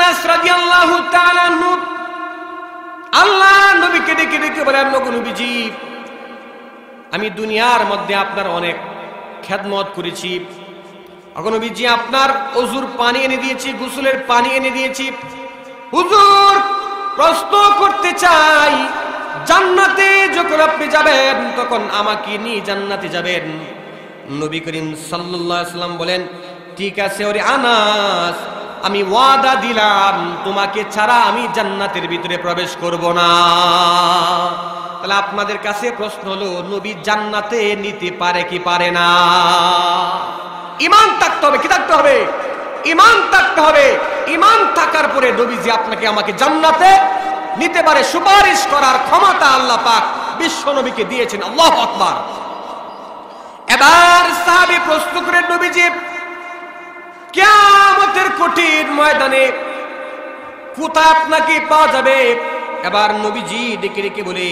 আনাস রাদিয়াল্লাহু তাআলা আনহু আল্লাহ নবীকে ডেকে ডেকে বলেন, নবীজি, আমি দুনিয়ার মধ্যে আপনার অনেক খেদমত করেছি, নবীজি আপনার ওযুর পানি এনে দিয়েছি, গোসলের পানি এনে দিয়েছি। হুজুর, প্রশ্ন করতে চাই, জান্নাতে যখন আপনি যাবেন তখন আমাকে নিয়ে জান্নাতে যাবেন? নবী করিম সাল্লাল্লাহু আলাইহি ওয়াসাল্লাম বলেন, ঠিক আছে ওরে আনাস, আমি ওয়াদা দিলাম তোমাকে ছাড়া আমি জান্নাতের ভিতরে প্রবেশ করব না। তাহলে আপনাদের কাছে প্রশ্ন হলো, নবী জান্নাতে নিতে পারে কি পারে না? ঈমান থাকতে হবে। কি থাকতে হবে? ঈমান থাকতে হবে। ঈমান থাকার পরে নবীজি আপনাকে আমাকে জান্নাতে নিতে পারে। সুপারিশ করার ক্ষমতা আল্লাহ পাক বিশ্ব নবীকে দিয়েছেন। আল্লাহু আকবার। এবার সাহাবী প্রশ্ন করেন, নবীজি কিয়ামতের কঠিন ময়দানে কোথায় আপনাকে পাওয়া যাবে? এবার নবীজি ডেকে ডেকে বলে,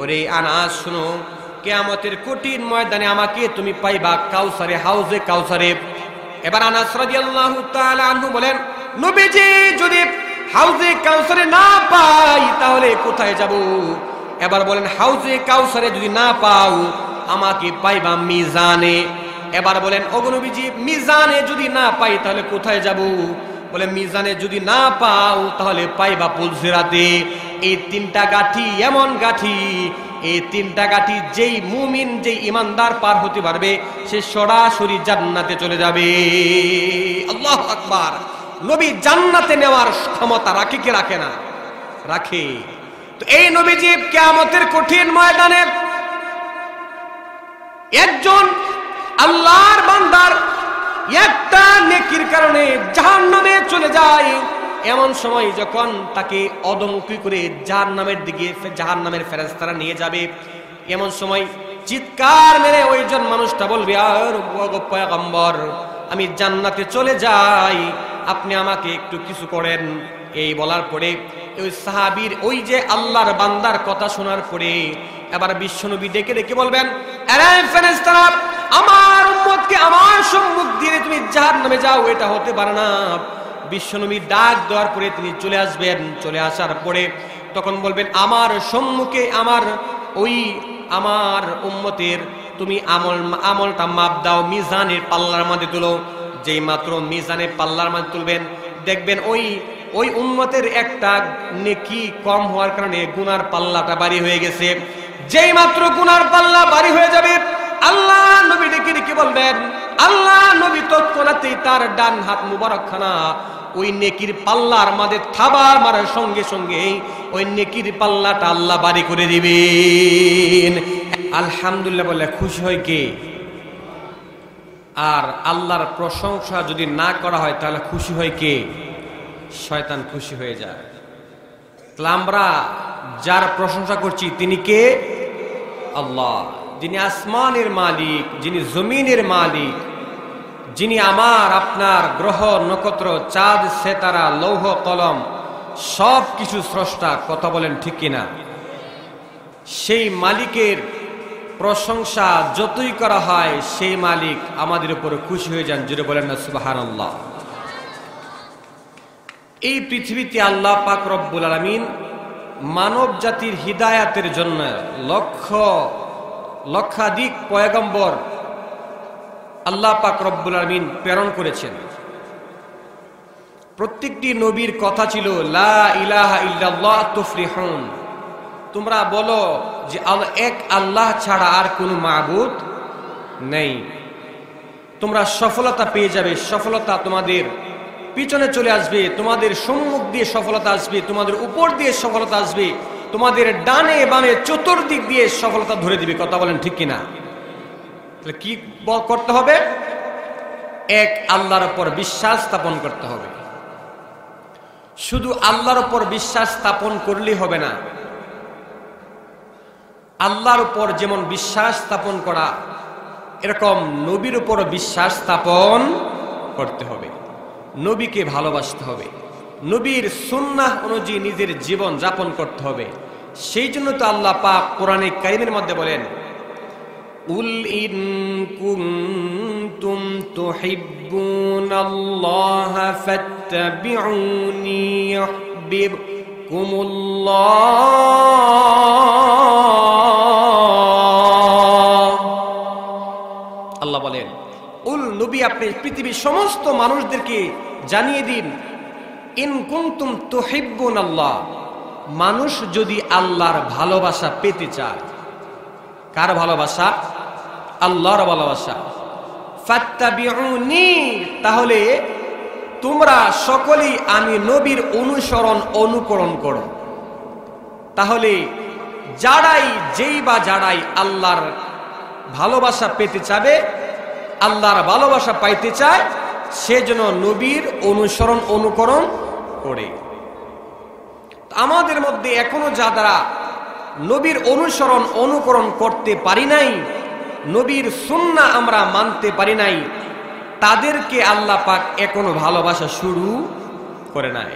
ওরে আনাস শুনো, কিয়ামতের কঠিন ময়দানে আমাকে তুমি পাইবা কাউসারে, হাউজে কাউসারে। এবার আনাস রাদিয়াল্লাহু তাআলা আনহু বলেন, নবীজি যদি হাউজে কাউসারে না পাই তাহলে কোথায় যাব? এবার বলেন, হাউজে কাউসারে যদি না পাও আমাকে পাইবা মিজানে। এবার বলেন, ওগো নবীজি মিজানে যদি না পাই তাহলে কোথায় যাব? বলে, মিজানে যদি না পাও তাহলে পাইবা পুলসিরাতে। এই তিনটা গাঠি এমন গাঠি, এই তিনটা গাঠি যেই মুমিন, যেই ইমানদার পার হতে পারবে সে সরাসরি জান্নাতে চলে যাবে। আল্লাহু আকবার। নবী জান্নাতে নেওয়ার ক্ষমতা রাখে কি রাখে না? রাখে। তো এই নবীজি কিয়ামতের কঠিন ময়দানে একজন আল্লাহর বান্দার একটা নেকির কারণে জাহান্নামে চলে যায়, এমন সময় যখন তাকে অধমুখী করে জাহান্নামের দিকে জাহান্নামের ফেরেশতারা নিয়ে যাবে, এমন সময় চিৎকার মেরে ওইজন মানুষটা বলবে, আর ওগো পয়গম্বর, আমি জান্নাতে চলে যাই, আপনি আমাকে একটু কিছু করেন। এই বলার পরে ওই সাহাবীর ওই যে আল্লাহর বান্দার কথা শোনার পরে এবার বিশ্বনবী ডেকে ডেকে বলবেন, আরে ফেরেশতারা, আমার উম্মতকে আমার সম্মুখ দিয়ে তুমি জাহান্নামে যাও, এটা হতে পারে না। বিশ্বনবী ডাক দেওয়ার পরে তিনি চলে আসবেন। চলে আসার পরে তখন বলবেন, আমার সম্মুখে আমার উম্মতের তুমি আমলটা মাপ দাও, মিজানের পাল্লার মধ্যে তুলো। যেই মাত্র মিজানের পাল্লার মধ্যে তুলবেন, দেখবেন ওই উম্মতের একটা নেকি কম হওয়ার কারণে গুনার পাল্লাটা ভারী হয়ে গেছে। যেই মাত্র গুনার পাল্লা ভারী হয়ে যাবে, আল্লাহ নবী ডেকে ডেকে বলবেন, আল্লাহ নবী তৎক্ষণাৎই তার ডান হাত মুবারকখানা ওই নেকির পাল্লার মাঝে থাবা মারার সঙ্গে সঙ্গে ওই নেকির পাল্লাটা আল্লাহ ভারী করে দিবেন। আলহামদুলিল্লাহ বলে খুশি হয় কে? আর আল্লাহর প্রশংসা যদি না করা হয় তাহলে খুশি হয় কে? শয়তান খুশি হয়ে যায়। তাহলে আমরা যার প্রশংসা করছি তিনি কে? আল্লাহ, যিনি আসমানের মালিক, যিনি জমিনের মালিক, যিনি আমার আপনার গ্রহ নক্ষত্র, চাঁদ, সেতারা, লৌহ কলম সব কিছু স্রষ্টা। কথা বলেন ঠিক কিনা? সেই মালিকের প্রশংসা যতই করা হয় সেই মালিক আমাদের উপর খুশি হয়ে যান। জুড়ে বলেন না সুবহানাল্লাহ। এই পৃথিবীতে আল্লাহ পাক রব্বুল আলামিন মানব জাতির হিদায়াতের জন্য লক্ষাধিক পয়গম্বর আল্লাহ পাক রব্বুল আলামিন প্রেরণ করেছেন। প্রত্যেকটি নবীর কথা ছিল, লা ইলাহা ইল্লাল্লাহ তুফলিহুন, তোমরা বলো যে এক আল্লাহ ছাড়া আর কোনো মাবুদ নেই, তোমরা সফলতা পেয়ে যাবে। সফলতা তোমাদের পিছনে চলে আসবে, তোমাদের সম্মুখ দিয়ে সফলতা আসবে, তোমাদের উপর দিয়ে সফলতা আসবে, তোমাদের ডানে বামে চতুর্দিক দিয়ে সফলতা ধরে দিবে। কথা বলেন ঠিক কিনা? তাহলে কি করতে হবে? এক আল্লাহর উপর বিশ্বাস স্থাপন করতে হবে। শুধু আল্লাহর উপর বিশ্বাস স্থাপন করলেই হবে না, আল্লাহর উপর যেমন বিশ্বাস স্থাপন করা এরকম নবীর উপর বিশ্বাস স্থাপন করতে হবে। নবীকে ভালোবাসতে হবে, নবীর সুন্নাহ অনুযায়ী নিজের জীবন যাপন করতে হবে। সেই জন্য তো আল্লাহ পাক কোরআনে কারীমের মধ্যে বলেন, উল ইন কুনতুম তুহিব্বুনাল্লাহা ফাত্তাবিউনি ইউহিব্বুকুমুল্লাহ। আল্লাহ বলেন, উল নবী আপনি পৃথিবীর সমস্ত মানুষদেরকে জানিয়ে দিন, ইন কুনতুম তুহিব্বুনাল্লাহ, মানুষ যদি আল্লাহর ভালোবাসা পেতে চায়। কার ভালোবাসা? আল্লাহর ভালোবাসা। ফাত্তাবিউনি, তাহলে তোমরা সকলেই আমি নবীর অনুসরণ অনুকরণ করো। তাহলে যারাই আল্লাহর ভালোবাসা পেতে চাবে, আল্লাহর ভালোবাসা পাইতে চায়, সে যেন নবীর অনুসরণ অনুকরণ করে। আমাদের মধ্যে এখনো যারা নবীর অনুসরণ অনুকরণ করতে পারি নাই, নবীর সুন্নাহ আমরা মানতে পারি নাই, তাদেরকে আল্লাহ পাক এখনো ভালোবাসা শুরু করে নাই।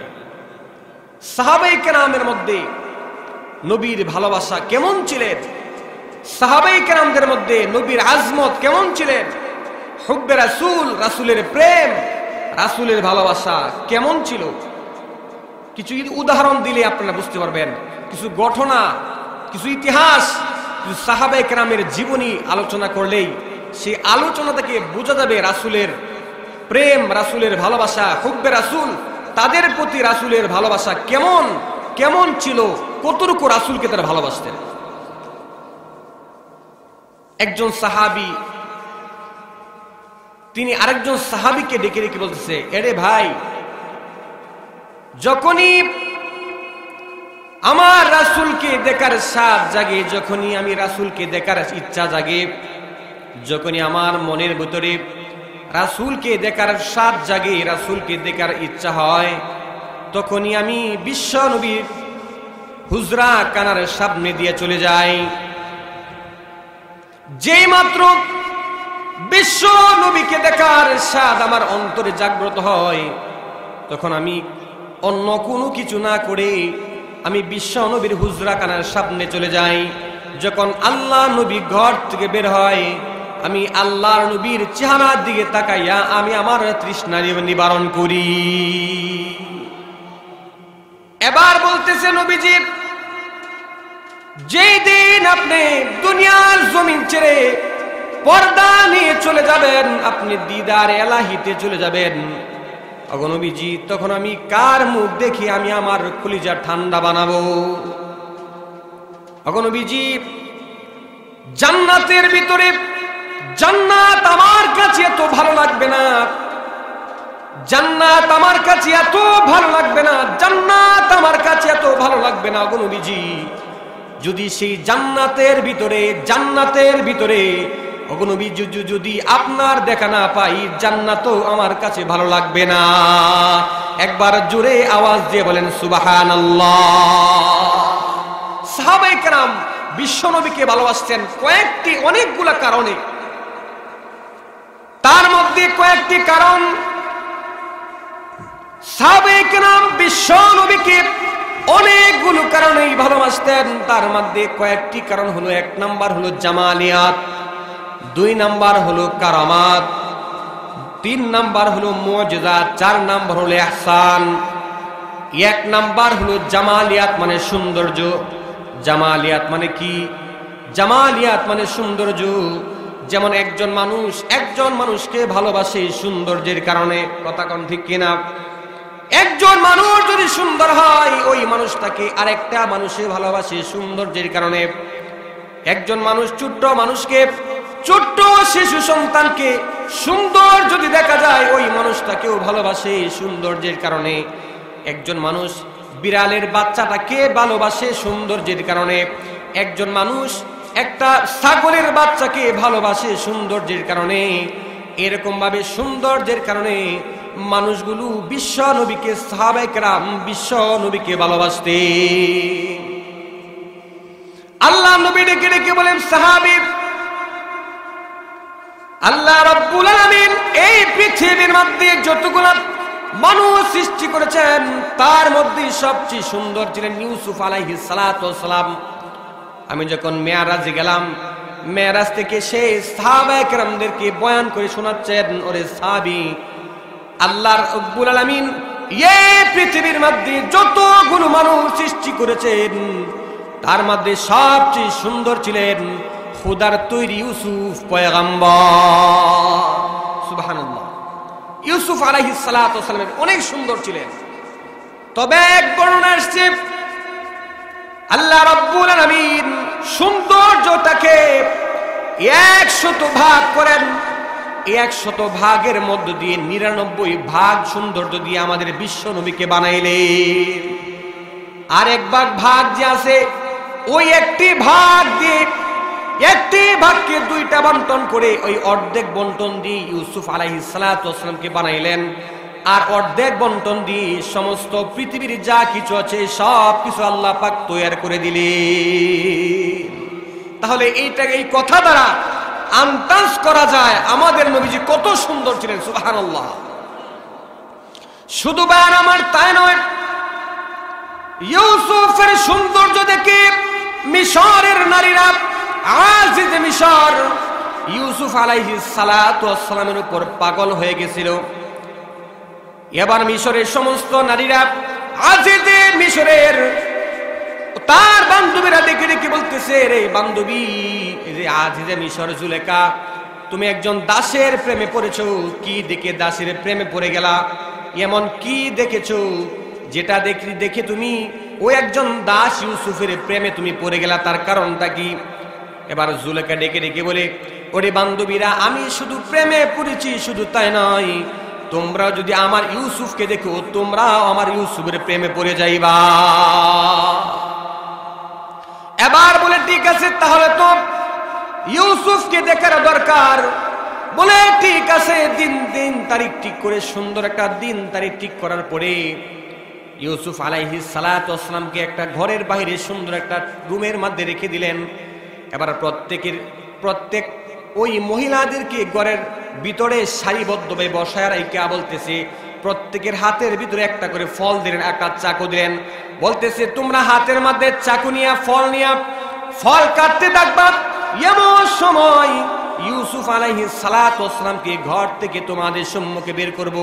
সাহাবায়ে কেরামের মধ্যে নবীর ভালোবাসা কেমন ছিলেন? সাহাবায়ে কেরামদের মধ্যে নবীর আজমত কেমন ছিলেন? হুব্বে রাসূল, রাসূলের প্রেম, রাসূলের ভালোবাসা কেমন ছিল? কিছু উদাহরণ দিলে আপনারা বুঝতে পারবেন। কিছু ঘটনা, কিছু ইতিহাস, কিছু সাহাবায়ে কেরামের জীবনী আলোচনা করলেই সেই আলোচনা থেকে বোঝা যাবে রাসূলের প্রেম, রাসূলের ভালোবাসা, হুব্বে রাসূল, তাদের প্রতি রাসূলের ভালোবাসা কেমন কেমন ছিল, কতটুকু রাসূলকে তারা ভালোবাসতেন। একজন সাহাবী তিনি আরেকজন সাহাবীকে ডেকে ডেকে বলতেছে, এরে ভাই, যখনই আমার রাসূলকে দেখার স্বাদ জাগে, যখনই আমি রাসূলকে দেখার ইচ্ছা জাগে, যখনই আমার মনের ভিতরে রাসূলকে দেখার স্বাদ জাগে, রাসূলকে দেখার ইচ্ছা হয়, তখনই আমি বিশ্ব নবীর হুজরা কানার সামনে দিয়ে চলে যাই। যেই মাত্র বিশ্ব নবীকে দেখার স্বাদ আমার অন্তরে জাগ্রত হয়, তখন আমি অন্য কোনো কিছু না করে আমি বিশ্ব নবীর হুজরা কানার সামনে চলে যাই। যখন আল্লাহ নবী ঘর থেকে বের হয়, আমি আল্লাহর নবীর চেহারার দিকে তাকাইয়া আমি আমার তৃষ্ণা নিবারণ করি। এবার বলতেছে নবীজি, যেই দিন আপনি দুনিয়ার জমিন ছেড়ে পর্দা নিয়ে চলে যাবেন, আপনি দিদারে এলাহিতে চলে যাবেন, ওগো নবীজি, তখন আমি কার মুখ দেখি আমি আমার কলিজা ঠান্ডা বানাবো? ওগো নবীজি, জান্নাতের ভিতরে জান্নাত আমার কাছে এত ভালো লাগবে না, জান্নাত আমার কাছে এত ভালো লাগবে না, জান্নাত আমার কাছে এত ভালো লাগবে না ওগো নবীজি, যদি সেই জান্নাতের ভিতরে ওগো নবীজি যদি আপনার দেখা না পাই, জান্নাতও আমার কাছে ভালো লাগবে না। একবার জোরে আওয়াজ দিয়ে বলেন সুবহানাল্লাহ। সাহাবায়ে কেরাম বিশ্ব নবীকে ভালোবাসতেন অনেকগুলা কারণে। তার মধ্যে কয়েকটি কারণ, সাহাবায়ে কেরাম বিশ্ব নবীকে অনেকগুলো কারণেই ভালোবাসতেন। তার মধ্যে কয়েকটি কারণ হলো, 1 নাম্বার হলো জামালিয়াত, 2 নাম্বার হলো কারামাত, 3 নাম্বার হলো মুজিজাত, 4 নাম্বার হলো ইহসান। 1 নাম্বার হলো জামালিয়াত মানে সৌন্দর্য। জামালিয়াত মানে কি? জামালিয়াত মানে সৌন্দর্য। যেমন একজন মানুষকে ভালোবাসে সৌন্দর্যের কারণে, কথা কোন ঠিক কিনা? একজন মানুষ যদি সুন্দর হয়, ওই মানুষটাকে আরেকটা মানুষে ভালোবাসে সৌন্দর্যের কারণে। একজন মানুষ ছোট্ট শিশু সন্তানকে সুন্দর যদি দেখা যায়, ওই মানুষটাকেও ভালোবাসে সৌন্দর্যের কারণে। একজন মানুষ বিড়ালের বাচ্চাটাকে ভালোবাসে সৌন্দর্যের কারণে। একজন মানুষ একটা ছাগলের বাচ্চাকে ভালোবাসে সৌন্দর্যের কারণে। এরকম ভাবে সৌন্দর্যের কারণে মানুষগুলো বিশ্ব নবীকে, সাহাবায়ে কেরাম বিশ্ব নবীকে ভালোবাসতে। আল্লাহ নবী ডেকে ডেকে বলেন, সাহাবী, আল্লাহ রাব্বুল আলামিন এই পৃথিবীর মধ্যে যতগুলো মানুষ সৃষ্টি করেছেন, তার মধ্যে সবচেয়ে সুন্দর ছিলেন ইউসুফ আলাইহিস সালাতু ওয়াস সালাম। আমি যখন মেরাজে গেলাম, মেরাজ থেকে সেই সাহাবায়ে কেরামদেরকে বয়ান করে শোনাচ্ছেন, ওরে সাহাবী, আল্লাহ রাব্বুল আলামিন এই পৃথিবীর মধ্যে যতগুলো মানুষ সৃষ্টি করেছেন তার মধ্যে সবচেয়ে সুন্দর ছিলেন খোদার তৈরি ইউসুফ পয়গম্বর। সুবহানাল্লাহ। ইউসুফ আলাইহিস সালাতু ওয়াস সালাম অনেক সুন্দর ছিলেন। তবে এক বর্ণনা আসছে আল্লাহ রাব্বুল আলামিন সৌন্দর্যটাকে 100 ভাগ করেন। 100 ভাগের মধ্য দিয়ে 99 ভাগ সৌন্দর্য দিয়ে আমাদের বিশ্ব নবীকে বানাইলেন। আর এক ভাগ যে আছে ওই একটি ভাগ দিয়ে একটি ভাগকে দুইটা বন্টন করে ওই অর্ধেক বন্টন দিয়ে ইউসুফ আলাইহিস সালাতু ওয়াস সালামকে বানাইলেন। আর অর্ধেক বন্টন দিয়ে সমস্ত পৃথিবীর যা কিছু আছে সব কিছু আল্লাহ পাক তৈরি করে দিলেন। তাহলে এই কথা দ্বারা আন্দাজ করা যায় আমাদের নবীজি কত সুন্দর ছিলেন। সুবহানাল্লাহ। শুধু বায়ান আমার তাই নয়, ইউসুফের সৌন্দর্য দেখে মিশরের নারীরা আজিজে মিশর ইউসুফ আলাইহিস সালাতু ওয়াস সালামের উপর পাগল হয়ে গেছিল। এবার মিশরের সমস্ত নারীরা আজিজে মিশরের তার বান্ধবীরা দেখে দেখে বলতেছে, রে বান্ধবী, এই যে আজিজে মিশর জুলেখা, তুমি একজন দাসের প্রেমে পড়েছো। কি দেখে দাসের প্রেমে পড়ে গেলা? এমন কি দেখেছো যেটা দেখে তুমি ওই একজন দাস ইউসুফের প্রেমে তুমি পড়ে গেলা? তার কারণটা কি? এবার জুলেখা ডেকে ডেকে বলে, ওরে বান্ধবীরা, আমি শুধু প্রেমে পড়েছি, শুধু তাই নয়, তোমরা যদি আমার ইউসুফকে দেখো তোমরাও আমার ইউসুফের প্রেমে পড়ে যাইবা। এবার বলে, ঠিক আছে, তাহলে তো ইউসুফকে দেখার দরকার। বলে, ঠিক আছে, দিন তারিখ ঠিক করে সুন্দর একটা দিন তারিখ ঠিক করার পরে ইউসুফ আলাইহিস সালাতু ওয়াস সালামকে একটা ঘরের বাইরে সুন্দর একটা রুমের মধ্যে রেখে দিলেন। এবার প্রত্যেক ওই মহিলাদেরকে ঘরের ভিতরে সারিবদ্ধভাবে বসায় রাইখা বলতেছে, প্রত্যেকের হাতের ভিতরে একটা করে ফল দিলেন, একটা চাকু দিলেন। বলতেছে, তোমরা হাতের মধ্যে চাকু নিয়ে ফল কাটতে থাকবা। এমন সময় ইউসুফ আলাইহিস সালাতু ওয়াস সালামকে ঘর থেকে তোমাদের সম্মুখে বের করব,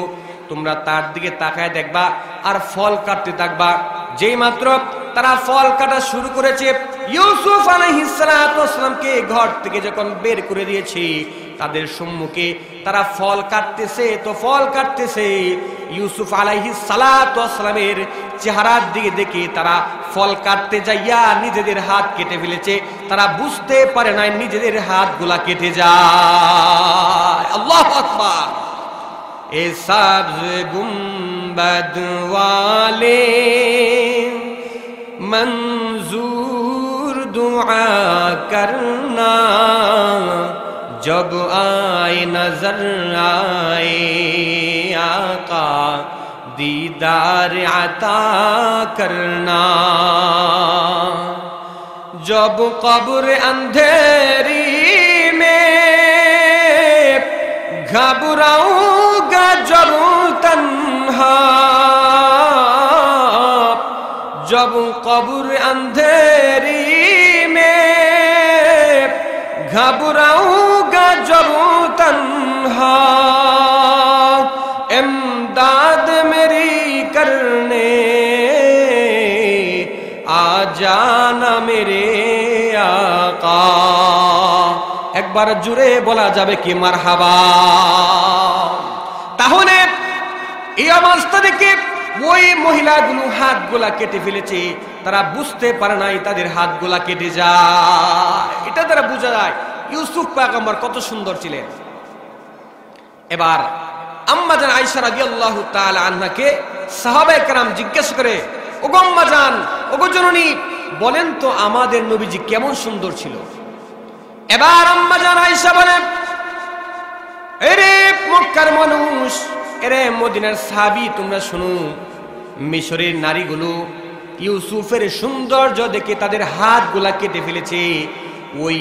তোমরা তার দিকে তাকায় দেখবা আর ফল কাটতে থাকবা। যেই মাত্র তারা ফল কাটা শুরু করেছে, ইউসুফ আলাইহিস সালাতু ওয়াস সালামকে ঘর থেকে যখন বের করে দিয়েছে, তাদের সম্মুখে তারা ফল কাটতেছে। তো ফল কাটতেছে, ইউসুফ আলাইহিস সালাতু ওয়াস সালামের চেহারার দিকে দেখে তারা ফল কাটতে যাইয়া নিজেদের হাত কেটে ফেলেছে। তারা বুঝতে পারে নাই নিজেদের হাতগুলা কেটে যায়। আল্লাহু আকবার। এ সবজ গুম্বদ ওয়ালে मंजूर दुआ करना, जब आए नजर आए आका दीदार अता करना, जब कब्र अंधेरी में घबराऊंगा जब तन्हा, जब कब्र अंधेरी में घबराऊंगा जब तन्हा, इमदाद मेरी करने आ जाना मेरे आका। एक बार जुड़े बोला जाबे कि मारहाबा। তাহলে এই অবস্থা দেখে ওই মহিলাগুলো হাতগুলা কেটে ফেলেছে। তারা বুঝতে পারে নাই তাদের হাতগুলা কেটে যায়। এটা দ্বারা বোঝা যায় ইউসুফ পয়গম্বর কত সুন্দর ছিলেন। এবার আম্মা জান আয়েশা রাদিয়াল্লাহু তাআলা আনহাকে সাহাবায়ে কেরাম জিজ্ঞেস করে, ওগো আম্মা জান, ওগো জননী, বলেন তো আমাদের নবীজি কেমন সুন্দর ছিল? এবার আম্মা জান আয়েশা বলেন, এরে মক্কার মানুষ, এরে মদিনার সাহাবী, তোমরা শুনো, মিশরের নারীগুলো ইউসুফের সৌন্দর্য দেখে তাদের হাতগুলা কেটে ফেলেছে। ওই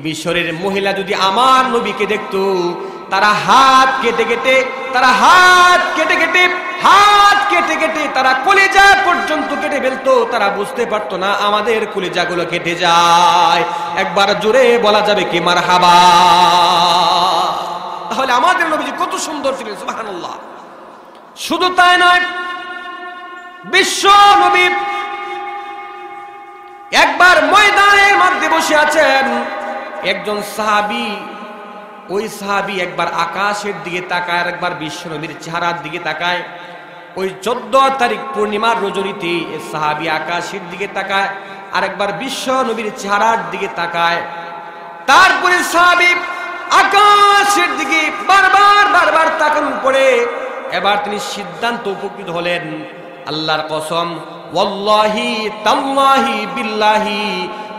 মিশরের মহিলা যদি আমার নবীকে দেখতো, তারা হাত কেটে কেটে তারা কলিজা পর্যন্ত কেটে ফেলতো। তারা বুঝতে পারতো না আমাদের কলিজাগুলো কেটে যায়। একবার জোরে বলা যাবে কি মারহাবা। তাহলে আমাদের নবীজি কত সুন্দর ছিলেন। সুবহানাল্লাহ। শুধু তাই নয়, বিশ্ব নবী একবার ময়দানের মধ্যে বসে আছেন, একজন সাহাবী, ওই সাহাবী একবার আকাশের দিকে তাকায়, আর একবার বিশ্ব নবীর চেহারার দিকে তাকায়। ওই 14 তারিখ পূর্ণিমার রজনীতে সাহাবী আকাশের দিকে তাকায়, আর একবার বিশ্ব নবীর চেহারার দিকে তাকায়। তারপরে সাহাবী আকাশের দিকে বারবার তাকানোর পরে এবার তিনি সিদ্ধান্ত উপকৃত হলেন, আল্লাহর কসম, ওয়াল্লাহি তাল্লাহি বিল্লাহি,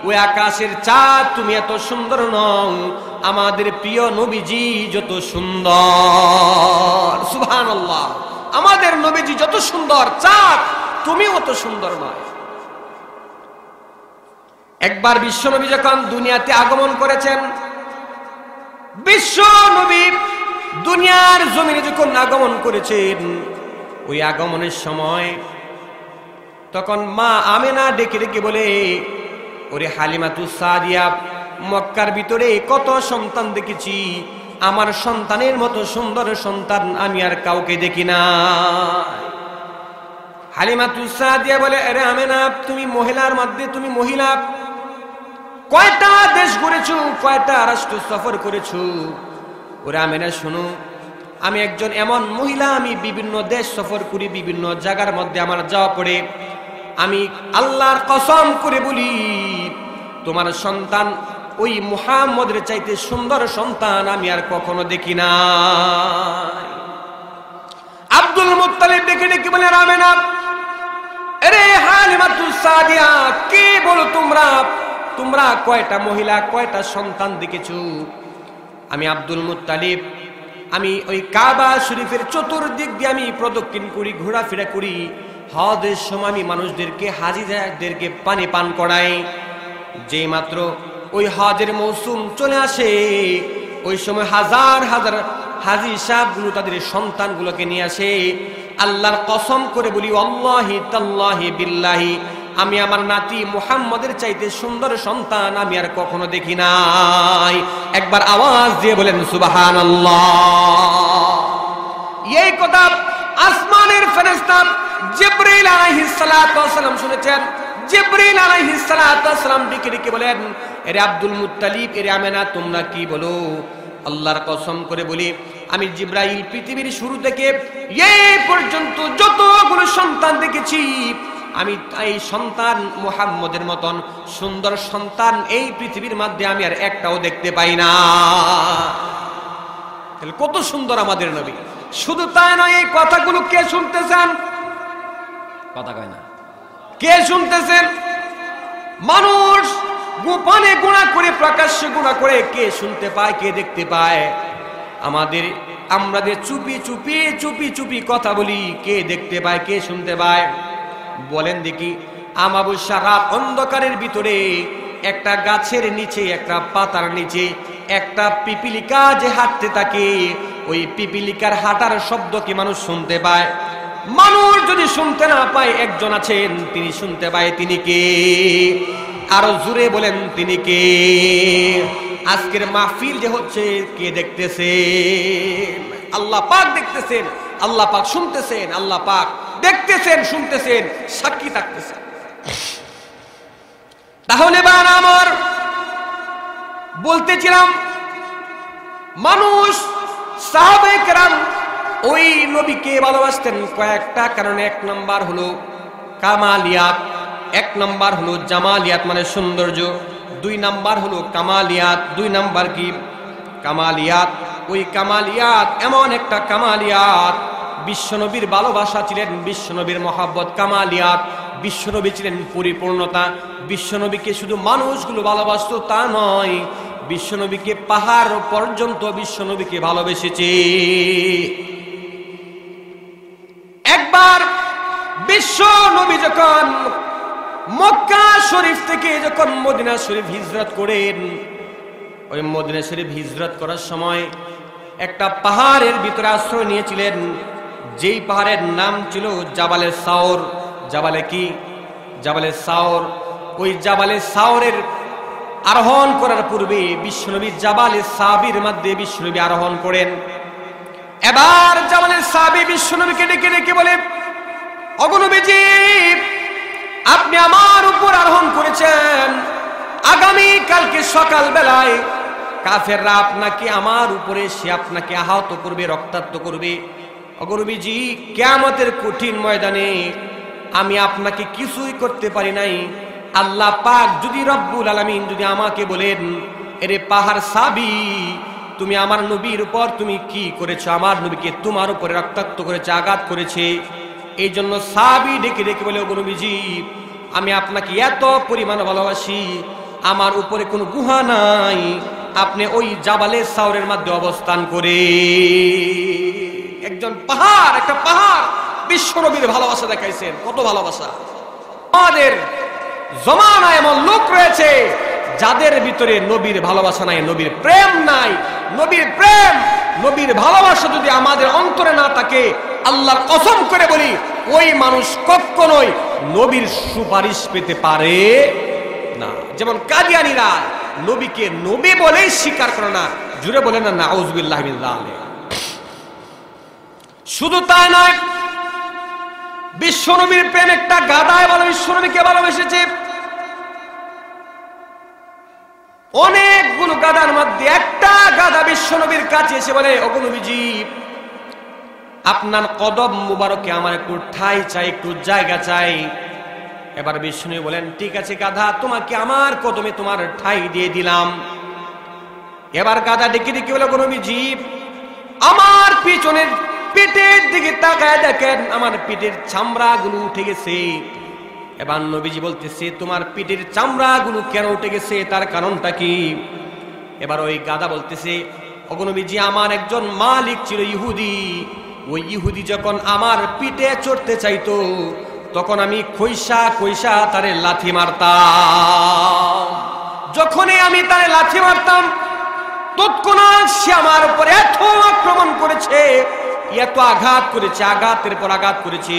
ওই আকাশের চাঁদ তুমি এত সুন্দর নও, আমাদের প্রিয় নবীজি যত সুন্দর। সুবহানাল্লাহ, আমাদের নবীজি যত সুন্দর, চাঁদ তুমি অত সুন্দর নয়। একবার বিশ্ব নবী যখন দুনিয়াতে আগমন করেছেন, বিশ্ব নবী দুনিয়ার জমিনে যখন আগমন করেছেন, ওই আগমনের সময় তখন মা আমেনা ডেকে ডেকে বলে, ওরে হালিমাতুস সাদিয়া, মক্কার ভিতরে কত সন্তান দেখেছি, আমার সন্তানের মতো সুন্দর সন্তান আমি আর কাউকে দেখি না। হালিমাতুস সাদিয়া বলে, আরে আমেনা, তুমি মহিলার মধ্যে, তুমি মহিলা, কয়টা দেশ ঘুরেছো, কয়টা রাষ্ট্র সফর করেছো? ওরে আমেনা শোনো, আমি একজন এমন মহিলা, আমি বিভিন্ন দেশ সফর করি, বিভিন্ন জায়গার মধ্যে আমার যাওয়া পড়ে, আমি আল্লাহর কসম করে বলি, তোমার সন্তান ওই মুহাম্মদের চাইতে সুন্দর সন্তান আমি আর কখনো দেখি না। আব্দুল মুত্তালিব ডেকে ডেকে বলে, আমেনা, আরে হালিমাতুস সাদিয়া, কি বলো তোমরা কয়টা মহিলা, কয়টা সন্তান দেখেছো? আমি আব্দুল মুত্তালিব, আমি ওই কাবা শরীফের চতুর্দিক দিয়ে আমি প্রদক্ষিণ করি, ঘোরাফেরা করি, হজের সময় আমি মানুষদেরকে, হাজিদেরকে পানি পান করাই। যেই মাত্র ওই হজের মৌসুম চলে আসে, ওই সময় হাজার হাজার হাজি সাহেবগুলো তাদের সন্তানগুলোকে নিয়ে আসে। আল্লাহর কসম করে বলি, আল্লাহি তাল্লাহি বিল্লাহি, আমি আমার নাতি মুহাম্মদের চাইতে সুন্দর সন্তান আমি আর কখনো দেখি নাই। একবার আওয়াজ দিয়ে বলেন সুবহানাল্লাহ। এই কথা আসমানের ফেরেশতা জিবরিল আলাইহিস সালাতু ওয়াস সালাম শুনেছেন। জিবরিল আলাইহিস সালাতু ওয়াস সালাম ডেকে ডেকে বলেন, এরে আব্দুল মুত্তালিব, এরে আমেনা, তোমরা কি বলো? আল্লাহর কসম করে বলি, আমি জিবরাইল পৃথিবীর শুরু থেকে এই পর্যন্ত যতগুলো সন্তান দেখেছি, আমি এই সন্তান মুহাম্মদের মতন সুন্দর সন্তান এই পৃথিবীর মধ্যে আমি আর একটাও দেখতে পাই না। তাহলে কত সুন্দর আমাদের নবী। শুধু তাই নয়, এই কথাগুলো কে শুনতেছেন? কথা কয় না, কে শুনতেছেন? মানুষ গোপনে গুনাহ করে, প্রকাশ্যে গুনাহ করে, কে শুনতে পায়, কে দেখতে পায়? আমরা যে চুপি চুপি চুপি চুপি কথা বলি, কে দেখতে পায়, কে শুনতে পায়? বলেন দেখি, আমাবস্যা রাত অন্ধকারের ভিতরে একটা গাছের নিচে, একটা পাতার নিচে একটা পিপিলিকা যে হাঁটতে থাকে, ওই পিপিলিকার হাঁটার শব্দ কি মানুষ শুনতে পায়? মানুষ যদি শুনতে না পায়, একজন আছেন, তিনি শুনতে পায়। তিনি কে? আরো জোরে বলেন, তিনি কে? আজকের মাহফিল যে হচ্ছে, কে দেখতেছেন? আল্লাহ পাক দেখতেছেন, আল্লাহ পাক শুনতেছেন, আল্লাহ পাক দেখতেছেন, শুনতেছেন, সাক্ষী থাকতেছেন। তাহলে বাবা আমার বলতেছিলাম, মানুষ সাহাবায়ে কেরাম ওই নবীকে ভালোবাসতেন কয়েকটা কারণে। এক নাম্বার হলো কামালিয়াত, এক নাম্বার হলো জামালিয়াত মানে সৌন্দর্য, দুই নাম্বার হলো কামালিয়াত। দুই নাম্বার কি? কামালিয়াত। ওই কামালিয়াত এমন একটা কামালিয়াত, বিশ্বনবীর ভালোবাসা ছিলেন, বিশ্বনবীর মহাব্বত কামালিয়াত। বিশ্বনবী ছিলেন পরিপূর্ণতা। বিশ্বনবীকে শুধু মানুষগুলো ভালোবাসত তা নয়, বিশ্বনবীকে পাহাড় পর্যন্ত বিশ্বনবীকে ভালোবেসেছে। একবার বিশ্বনবী যখন মক্কা শরীফ থেকে যখন মদিনা শরীফ হিজরত করেন, ওই মদিনা শরীফ হিজরত করার সময় একটা পাহাড়ের ভিতরে আশ্রয় নিয়েছিলেন, যেই পাহাড়ের নাম ছিল জাবালে সাওর। জাবালে কি? জাবালে সাওর। ওই জাবালে সাওরের আরোহণ করার পূর্বে বিশ্বনবী জাবালে সাবির মধ্যে বিশ্বনবী আরোহণ করেন। এবার জামানের সাহাবী বিশ্বনবীকে ডেকে ডেকে বলে, ওগো নবীজি, আপনি আমার উপর আরোহণ করেছেন, আগামী কালকে সকাল বেলায় কাফেররা আপনাকে আমার উপরে সে আপনাকে আহত করবে, রক্তাক্ত করবে। ওগো নবীজি, কিয়ামতের কঠিন ময়দানে আমি আপনাকে কিছুই করতে পারি নাই। আল্লাহ পাক যদি রব্বুল আলামিন যদি আমাকে বলেন, এরে পাহাড় সাবি, তুমি আমার নবীর উপর তুমি কি করেছো, আমার নবীকে তোমার উপরে রক্তাক্ত করেছে, আঘাত করেছে। এই জন্য সাবি ডেকে ডেকে বলে, ওগো নবীজি, আমি আপনাকে এত পরিমাণ ভালোবাসি, আমার উপরে কোনো গুহা নাই, আপনি ওই জাবালে সাউরের মধ্যে অবস্থান করে। একজন পাহাড়, একটা পাহাড় বিশ্বনবীর ভালোবাসা দেখাইছেন। কত ভালোবাসা! আমাদের জমানায় এমন লোক রয়েছে যাদের ভিতরে নবীর ভালোবাসা নাই, নবীর প্রেম নাই। নবীর প্রেম, নবীর ভালোবাসা যদি আমাদের অন্তরে না থাকে, আল্লাহর কসম করে বলি, ওই মানুষ কখনোই নবীর সুপারিশ পেতে পারে না। যেমন কাদিয়ানীরা নবীকে নবী বলেই স্বীকার করে না, জুড়ে বলে না নাউযুবিল্লাহি মিন যালিক। শুধু তাই নয়, বিশ্বনবীর প্রেম একটা গাধায় বলে বিশ্বনবীকে ভালোবেসেছে। অনেকগুলো গাধার মধ্যে একটা গাধা বিশ্বনবীর কাছে এসে বলে, ওগো নবীজি, আপনার কদম মুবারকে আমার একটু ঠাঁই চাই, একটু জায়গা চাই। এবার বিষ্ণু বলেন, ঠিক আছে গাধা, তোমাকে আমার কদমে তোমার ঠাঁই দিয়ে দিলাম। এবার গাধা ডেকে ডেকে বলে, ওগো নবীজি, আমার পিছনের পেটের দিকে তাকায় দেখেন, আমার পেটের চামড়াগুলো উঠে গেছে। এবার নবীজি বলতেছে, তোমার পেটের চামড়াগুলো কেন উঠে গেছে, তার কারণটা কি? এবার ওই গাধা বলতেছে, ওগো নবীজি, আমার একজন মালিক ছিল ইহুদি, ওই ইহুদি যখন আমার পিঠে চড়তে চাইতো, তখন আমি খৈসা খৈসা তারে লাথি মারতাম। যখনই আমি তারে লাথি মারতাম, তৎক্ষণাৎ সে আমার উপর এত আক্রমণ করেছে, এত আঘাত করেছে, আঘাতের পর আঘাত করেছে।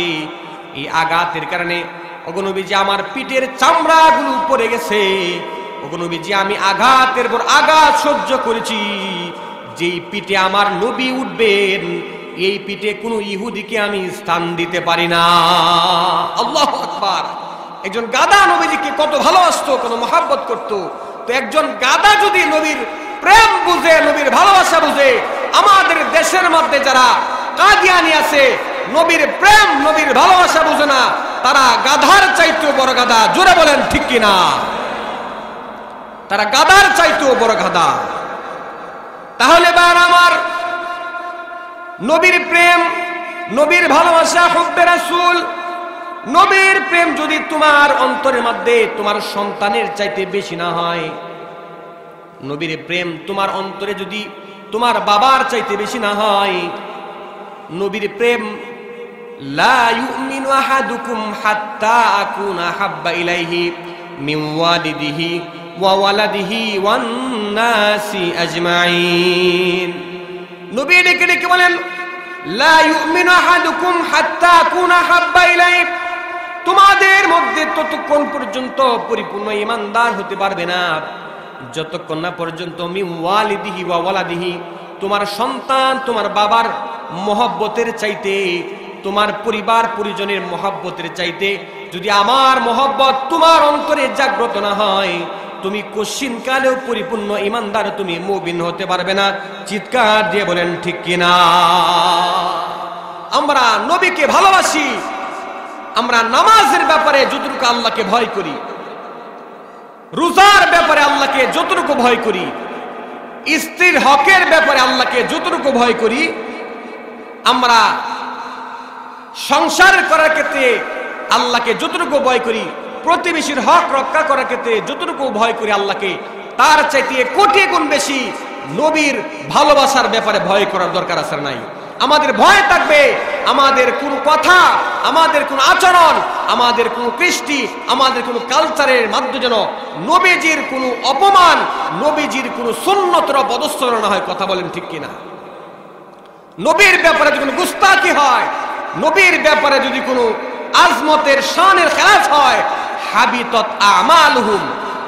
এই আঘাতের কারণে ওগো নবীজি আমার পিঠের চামড়াগুলো পড়ে গেছে। ওগো নবীজি, আমি আঘাতের পর আঘাত সহ্য করেছি। যেই পিঠে আমার নবী উঠবেন, এই পিঠে কোনো ইহুদিকে আমি স্থান দিতে পারি না। আল্লাহু আকবার! একজন গাধা নবীজিকে কত ভালোবাসতো, কত মহব্বত করত। তো একজন গাধা যদি নবীর প্রেম বুঝে, নবীর ভালোবাসা বুঝে, আমাদের দেশের মধ্যে যারা কাদিয়ানি আছে, নবীর প্রেম নবীর ভালোবাসা বুঝে না, তারা গাধার চাইতেও বড় গাধা। জোরে বলেন ঠিক কিনা? তারা গাধার চাইতেও বড় গাধা। তাহলে বার আমার নবীর প্রেম, নবীর ভালোবাসা, হুব্বে রাসূল, নবীর প্রেম যদি তোমার অন্তরের মধ্যে তোমার সন্তানের চাইতে বেশি না হয়, নবীর প্রেম তোমার অন্তরে যদি তোমার বাবার চাইতে বেশি না হয়, নবীর প্রেম, লা ইউমিনু আহাদুকুম হাত্তা আকুনা হাব্বা ইলাইহি মিন ওয়ালিদিহি ওয়া ওয়ালাদিহি ওয়ান নাসি আজমাইন। নবী ডেকে ডেকে বলেন, লা ইউমিনু আহাদুকুম হাত্তা আকুনা হাব্বা ইলাইহি, তোমাদের মধ্যে ততক্ষণ পর্যন্ত পরিপূর্ণ ঈমানদার হতে পারবে না যতক্ষণ না পর্যন্ত মিন ওয়ালিদিহি ওয়া ওয়ালাদিহি, তোমার সন্তান তোমার বাবার মহব্বতের চাইতে, তোমার পরিবার পরিজনের মহব্বতের চাইতে যদি আমার মহব্বত তোমার অন্তরে জাগ্রত না হয়, তুমি কোশ্চিন কালেও পরিপূর্ণ ঈমানদার, তুমি মুমিন হতে পারবে না। চিৎকার দিয়ে বলেন ঠিক কিনা? আমরা নবীকে ভালোবাসি, আমরা নামাজের ব্যাপারে যতটুকু আল্লাহকে ভয় করি, রোজার ব্যাপারে আল্লাহকে যতটুকু ভয় করি, স্ত্রীর হকের ব্যাপারে আল্লাহকে যতটুকু ভয় করি, আমরা সংসার করার ক্ষেত্রে আল্লাহকে যতটুকু ভয় করি, প্রতিবেশীর হক রক্ষা করার ক্ষেত্রে যতটুকু ভয় করি আল্লাহকে, তার চাইতে কোটি গুণ বেশি নবীর ভালোবাসার ব্যাপারে ভয় করার দরকার আছে নাই? আমাদের ভয় থাকবে আমাদের কোন কথা, আমাদের কোন আচরণ, আমাদের কোন কৃষ্টি, আমাদের কোন কালচারের মাধ্যমে যেন নবীজির কোন অপমান, নবীজির কোন সুন্নতের পদস্খলন না হয়। কথা বলেন ঠিক কিনা? নবীর ব্যাপারে যদি কোনো গুস্তাখি হয়, নবীর ব্যাপারে যদি কোনো আজমতের শানের খেলাফ হয়, হাবিতত আমালুহুম,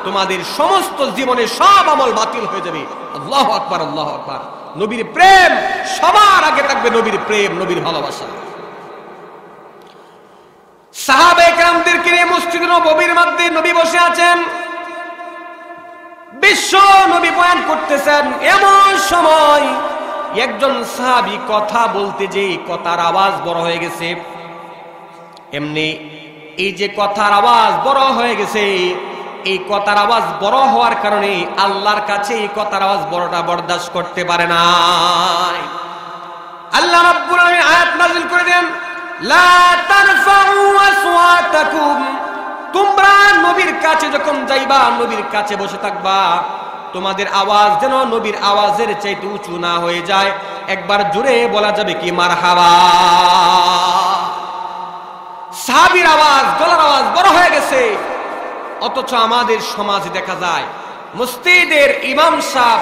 তোমাদের সমস্ত জীবনের সব আমল বাতিল হয়ে যাবে। আল্লাহু আকবার, আল্লাহু আকবার। নবীর প্রেম সবার আগে থাকবে, নবীর প্রেম, নবীর ভালোবাসা। সাহাবায়ে কেরামদেরকে নিয়ে মসজিদে নববীর মধ্যে নবী বসে আছেন, বিশ্ব নবী বয়ান করতেছেন। এমন সময় একজন সাহাবী কথা বলতে যে কথার আওয়াজ বড় হয়ে গেছে, এমনি এই যে কথার আওয়াজ বড় হয়ে গেছে, এই কথার আওয়াজ বড় হওয়ার কারণে আল্লাহর কাছে এই কথার আওয়াজ বড়টা বরদাস্ত করতে পারে না। আল্লাহ রাব্বুল আলামিন আয়াত নাযিল করে দেন, লা তারফাউ আসওয়াতাকুম, তোমরা নবীর কাছে যখন যাইবা, নবীর কাছে বসে থাকবা, তোমাদের আওয়াজ যেন নবীর আওয়াজের চাইতে উঁচু না হয়ে যায়। একবার জোরে বলা যাবে কি মারহাবা। সাহাবীর আওয়াজ, গলার আওয়াজ বড় হয়ে গেছে, অথচ আমাদের সমাজে দেখা যায় মসজিদের ইমাম সাহেব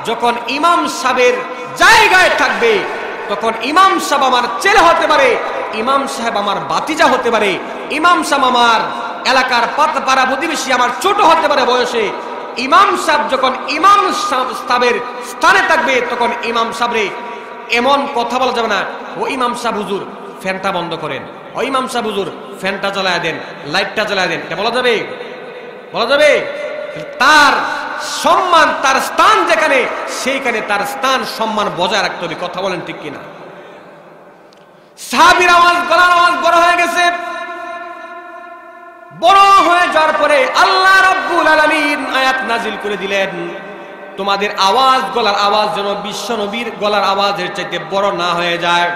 যখন ইমাম সাহেবের জায়গায় থাকবে, তখন ইমাম সাহেব আমার ছেলে হতে পারে, ইমাম সাহেব আমার ভাতিজা হতে পারে, ইমাম সাহেব আমার এলাকার পাড়া প্রতিবেশী, আমার ছোট হতে পারে বয়সে। ইমাম সাহেব যখন ইমাম সাহেবের স্থানে থাকবে, তখন ইমাম সাহেবরে এমন কথা বলা যাবে না, ও ইমাম সাহেব হুজুর ফ্যানটা বন্ধ করেন, ও ইমাম সাহেব হুজুর ফ্যানটা জ্বালায় দেন, লাইটটা জ্বালায় দেন, এটা বলা যাবে? বলা যাবে? তার সম্মান, তার স্থান যেখানে, সেইখানে তার স্থান সম্মান বজায় রাখতে হবে। কথা বলেন ঠিক কিনা? সাহাবীর আওয়াজ, গলার আওয়াজ বড় হয়ে গেছে। বড় হয়ে যাওয়ার পরে আল্লাহ রাব্বুল আলামিন আয়াত নাজিল করে দিলেন, তোমাদের আওয়াজ, গলার আওয়াজ যেন বিশ্ব নবীর গলার আওয়াজের চাইতে বড় না হয়ে যায়।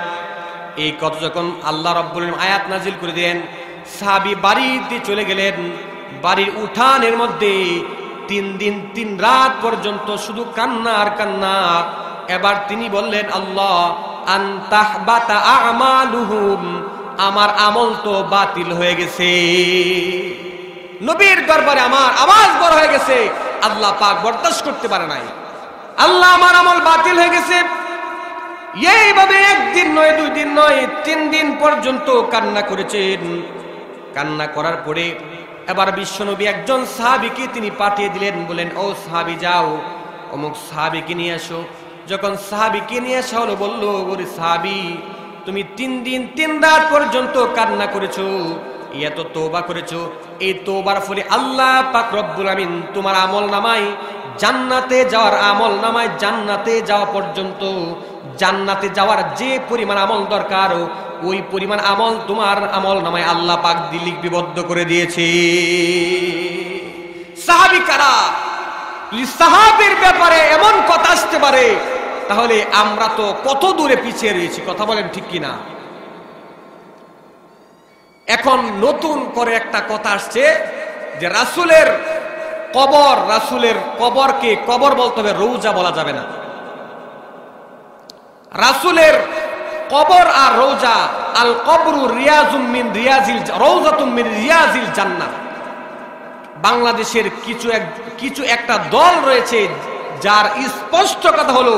এই কথা যখন আল্লাহ রাব্বুল আলামিন আয়াত নাজিল করে দিলেন, সাহাবী বাড়িতে চলে গেলেন। বাড়ির উঠানের মধ্যে 3 দিন 3 রাত পর্যন্ত শুধু কান্না আর কান্না। এবার তিনি বললেন, আল্লাহ আনতাহবাতা আমালুহুম, আমার আমল তো বাতিল হয়ে গেছে। নবীর দরবারে আমার আওয়াজ বড় হয়ে গেছে, আল্লাহ পাক বরদাস্ত করতে পারে নাই। আল্লাহ, আমার আমল বাতিল হয়ে গেছে। এইভাবে 1 দিন নয়, 2 দিন নয়, 3 দিন পর্যন্ত কান্না করেছেন। কান্না করার পরে এবার বিশ্বনবী একজন সাহাবীকে তিনি পাঠিয়ে দিলেন, বলেন, ও সাহাবী যাও অমুক সাহাবীকে নিয়ে আসো। যখন সাহাবীকে নিয়ে আসা হলো, বলল, ওরে সাহাবী, তুমি 3 দিন 3 রাত পর্যন্ত কান্না করেছো, এত তওবা করেছো, এই তওবার ফলে আল্লাহ পাক রব্বুল আমিন তোমার আমল নামায়, জান্নাতে যাওয়ার আমল নামায়, জান্নাতে যাওয়া পর্যন্ত, জান্নাতে যাওয়ার যে পরিমাণ আমল দরকার, ওই পরিমাণ আমল তোমার আমল নামায় আল্লাহ পাক লিপিবদ্ধ করে দিয়েছে। সাহাবী কারা? সাহাবীর ব্যাপারে এমন কথা আসতে পারে, তাহলে আমরা তো কত দূরে পিছিয়ে রয়েছি। কথা বলেন ঠিক কিনা? এখন নতুন করে একটা কথা আসছে যে রাসূলের কবর, রাসূলের কবরকে কবর বলতে হবে, রওজা বলা যাবে না। রাসূলের কবর আর রওজা, আল কবরু রিয়াজুম মিন রিয়াজিল, রওজাতুম মিন রিয়াজিল জান্নাহ। বাংলাদেশের কিছু একটা দল রয়েছে যার স্পষ্ট কথা হলো,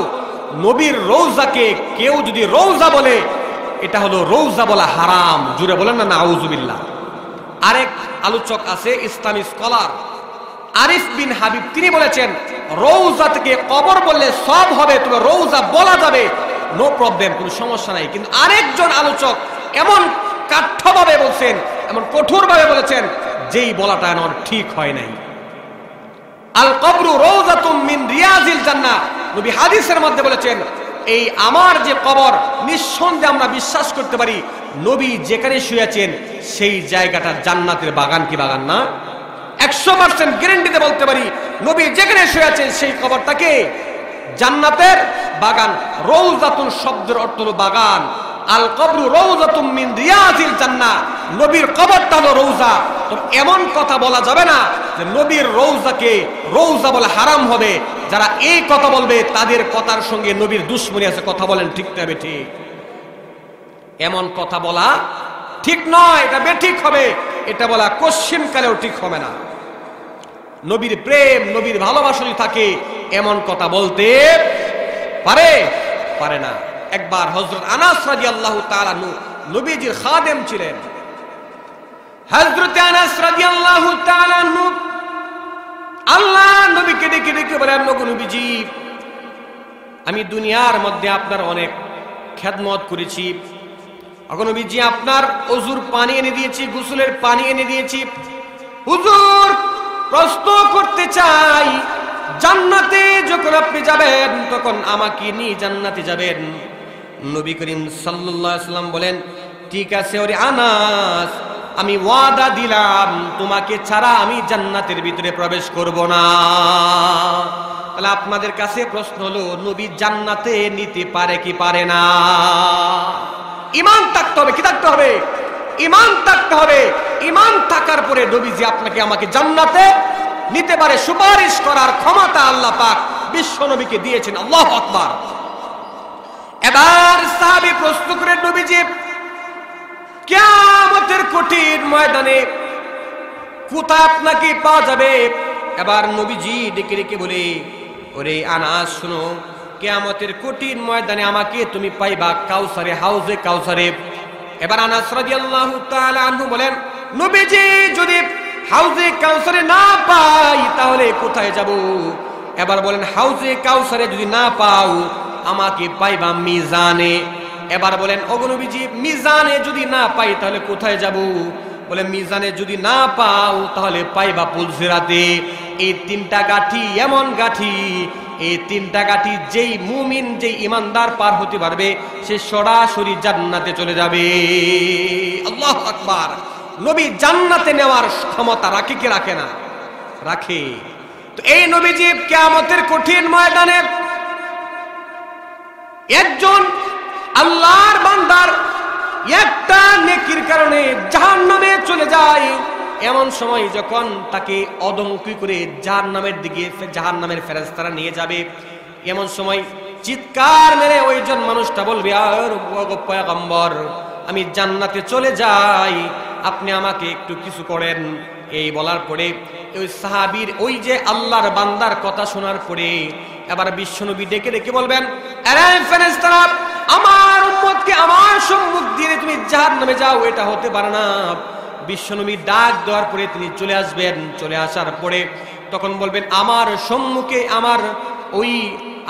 নবীর রওজাকে কেউ যদি রওজা বলে, এটা হলো রওজা বলা হারাম। জুড়ে বলেন না নাউজুবিল্লাহ। আরেক আলোচক আছে, ইসলামী স্কলার আরিফ বিন হাবিব, তিনি বলেছেন রওজা থেকে কবর বললে সব হবে, তবে রওজা বলা যাবে, নো প্রবলেম, কোনো সমস্যা নাই। কিন্তু আরেকজন আলোচক এমন কাঠ্যভাবে বলছেন, এমন কঠোরভাবে বলেছেন, যেই বলাটা আমার ঠিক হয় নাই। আল কবরু রওজাতুম মিন রিয়াজিল জান্নাহ, নবী হাদিসের মধ্যে বলেছেন, এই আমার যে কবর, নিঃসন্দেহে আমরা বিশ্বাস করতে পারি নবী যেখানে শুয়েছেন সেই জায়গাটা জান্নাতের বাগান। কি বাগান না? 100% গ্যারান্টিতে বলতে পারি, নবী যেখানে শুয়েছেন সেই কবরটাকে জান্নাতের বাগান। রওজাতুন শব্দের অর্থ হলো বাগান। আল কবরু রওজাতুম মিন রিয়াজিল জান্নাহ, নবীর কবরটা হলো রওজা। তো এমন কথা বলা যাবে না যে নবীর রওজাকে রওজা বলা হারাম হবে। যারা এই কথা বলবে তাদের কথার সঙ্গে নবীর দুশমনি আছে। কথা বলেন ঠিক না বেঠিক? এমন কথা বলা ঠিক নয়, এটা বেঠিক হবে। এটা বলা কোশ্চিন কালেও ঠিক হবে না। নবীর প্রেম, নবীর ভালোবাসা থাকে, এমন কথা বলতে পারে না। একবার হযরত আনাস রাদিয়াল্লাহু তাআলা নবীজির খাদেম ছিলেন। হযরত আনাস রাদিয়াল্লাহু তাআলা আল্লাহ নবীকে ডেকে ডেকে বলেন, নবীজি আমি দুনিয়ার মধ্যে আপনার অনেক খেদমত করেছি, নবীজি আপনার ওযুর পানি এনে দিয়েছি, গোসলের পানি এনে দিয়েছি। হুজুর প্রশ্ন করতে চাই, জান্নাতে যখন আপনি যাবেন তখন আমাকে নিয়ে জান্নাতে যাবেন? নবী করিম সাল্লাল্লাহু আলাইহি ওয়াসাল্লাম বলেন, ঠিক আছে ওরে আনাস, আমি ওয়াদা দিলাম তোমাকে ছাড়া আমি জান্নাতের ভিতরে প্রবেশ করব না। তাহলে আপনাদের কাছে প্রশ্ন হলো, নবী জান্নাতে নিতে পারে কি পারে না? ঈমান থাকতে হবে। কি থাকতে হবে? ঈমান থাকতে হবে। ঈমান থাকার পরে নবীজি আপনাকে আমাকে জান্নাতে নিতে পারে। সুপারিশ করার ক্ষমতা আল্লাহ পাক বিশ্ব নবীকে দিয়েছেন। আল্লাহু আকবার। এবার সাহাবী প্রশ্ন করেন, নবীজি কিয়ামতের কঠিন ময়দানে কোথায় আপনাকে পাওয়া যাবে? এবার নবীজি ডেকে ডেকে বলে, ওরে আনাস শুনো, কিয়ামতের কঠিন ময়দানে আমাকে তুমি পাইবা কাউসারে, হাউজে কাউসারে। এবার আনাস রাদিয়াল্লাহু তাআলা আনহু বলেন, নবীজি যদি হাউজে কাউসারে না পাই তাহলে কোথায় যাব? এবার বলেন, হাউজে কাউসারে যদি না পাও আমাকে পাইবা মিজানে। এবার বলেন, ওগো নবীজি মিজানে যদি না পাই তাহলে কোথায় যাব? বলে, মিজানে যদি না পাও তাহলে পাইবা পুলসিরাতে। এই তিনটা গাঠি এমন গাঠি, এই তিনটা গাঠি যেই মুমিন, যেই ইমানদার পার হতে পারবে সে সরাসরি জান্নাতে চলে যাবে। আল্লাহু আকবার। নবী জান্নাতে নেওয়ার ক্ষমতা রাখে কি রাখে না? রাখে। তো এই নবীজি কিয়ামতের কঠিন ময়দানে একজন আল্লাহর বান্দার একটা নেকির কারণে জাহান্নামে চলে যায়, এমন সময় যখন তাকে অধমুখী করে জাহান্নামের দিকে জাহান্নামের ফেরেশতারা নিয়ে যাবে, এমন সময় চিৎকার মেরে ওইজন মানুষটা বলবে, আর পয়গম্বর আমি জান্নাতে চলে যাই, আপনি আমাকে একটু কিছু করেন। এই বলার পরে ওই সাহাবীর ওই যে আল্লাহর বান্দার কথা শোনার পরে এবার বিশ্বনবী ডেকে ডেকে বলবেন, আরে ফেরেশতারা, আমার উম্মতকে আমার সম্মুখ দিয়ে তুমি জাহান্নামে যাও, এটা হতে পারে না। বিশ্বনবী ডাক দেওয়ার পরে তিনি চলে আসবেন। চলে আসার পরে তখন বলবেন, আমার সম্মুখে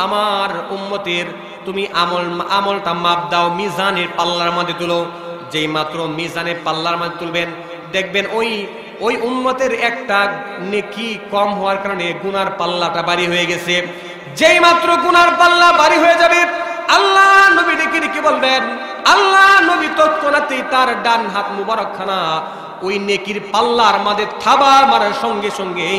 আমার উম্মতের তুমি আমলটা মাপ দাও, মিজানের পাল্লার মধ্যে তুলো। যেই মাত্র মিজানের পাল্লার মধ্যে তুলবেন, দেখবেন ওই উম্মতের একটা নেকি কম হওয়ার কারণে গুনার পাল্লাটা ভারী হয়ে গেছে। যেই মাত্র গুনার পাল্লা ভারী হয়ে যাবে, আল্লাহ নবী ডেকে ডেকে বলবেন, আল্লাহ নবী তৎক্ষণাৎই তার ডান হাত মুবারকখানা ওই নেকির পাল্লার মাঝে থাবা মারার সঙ্গে সঙ্গে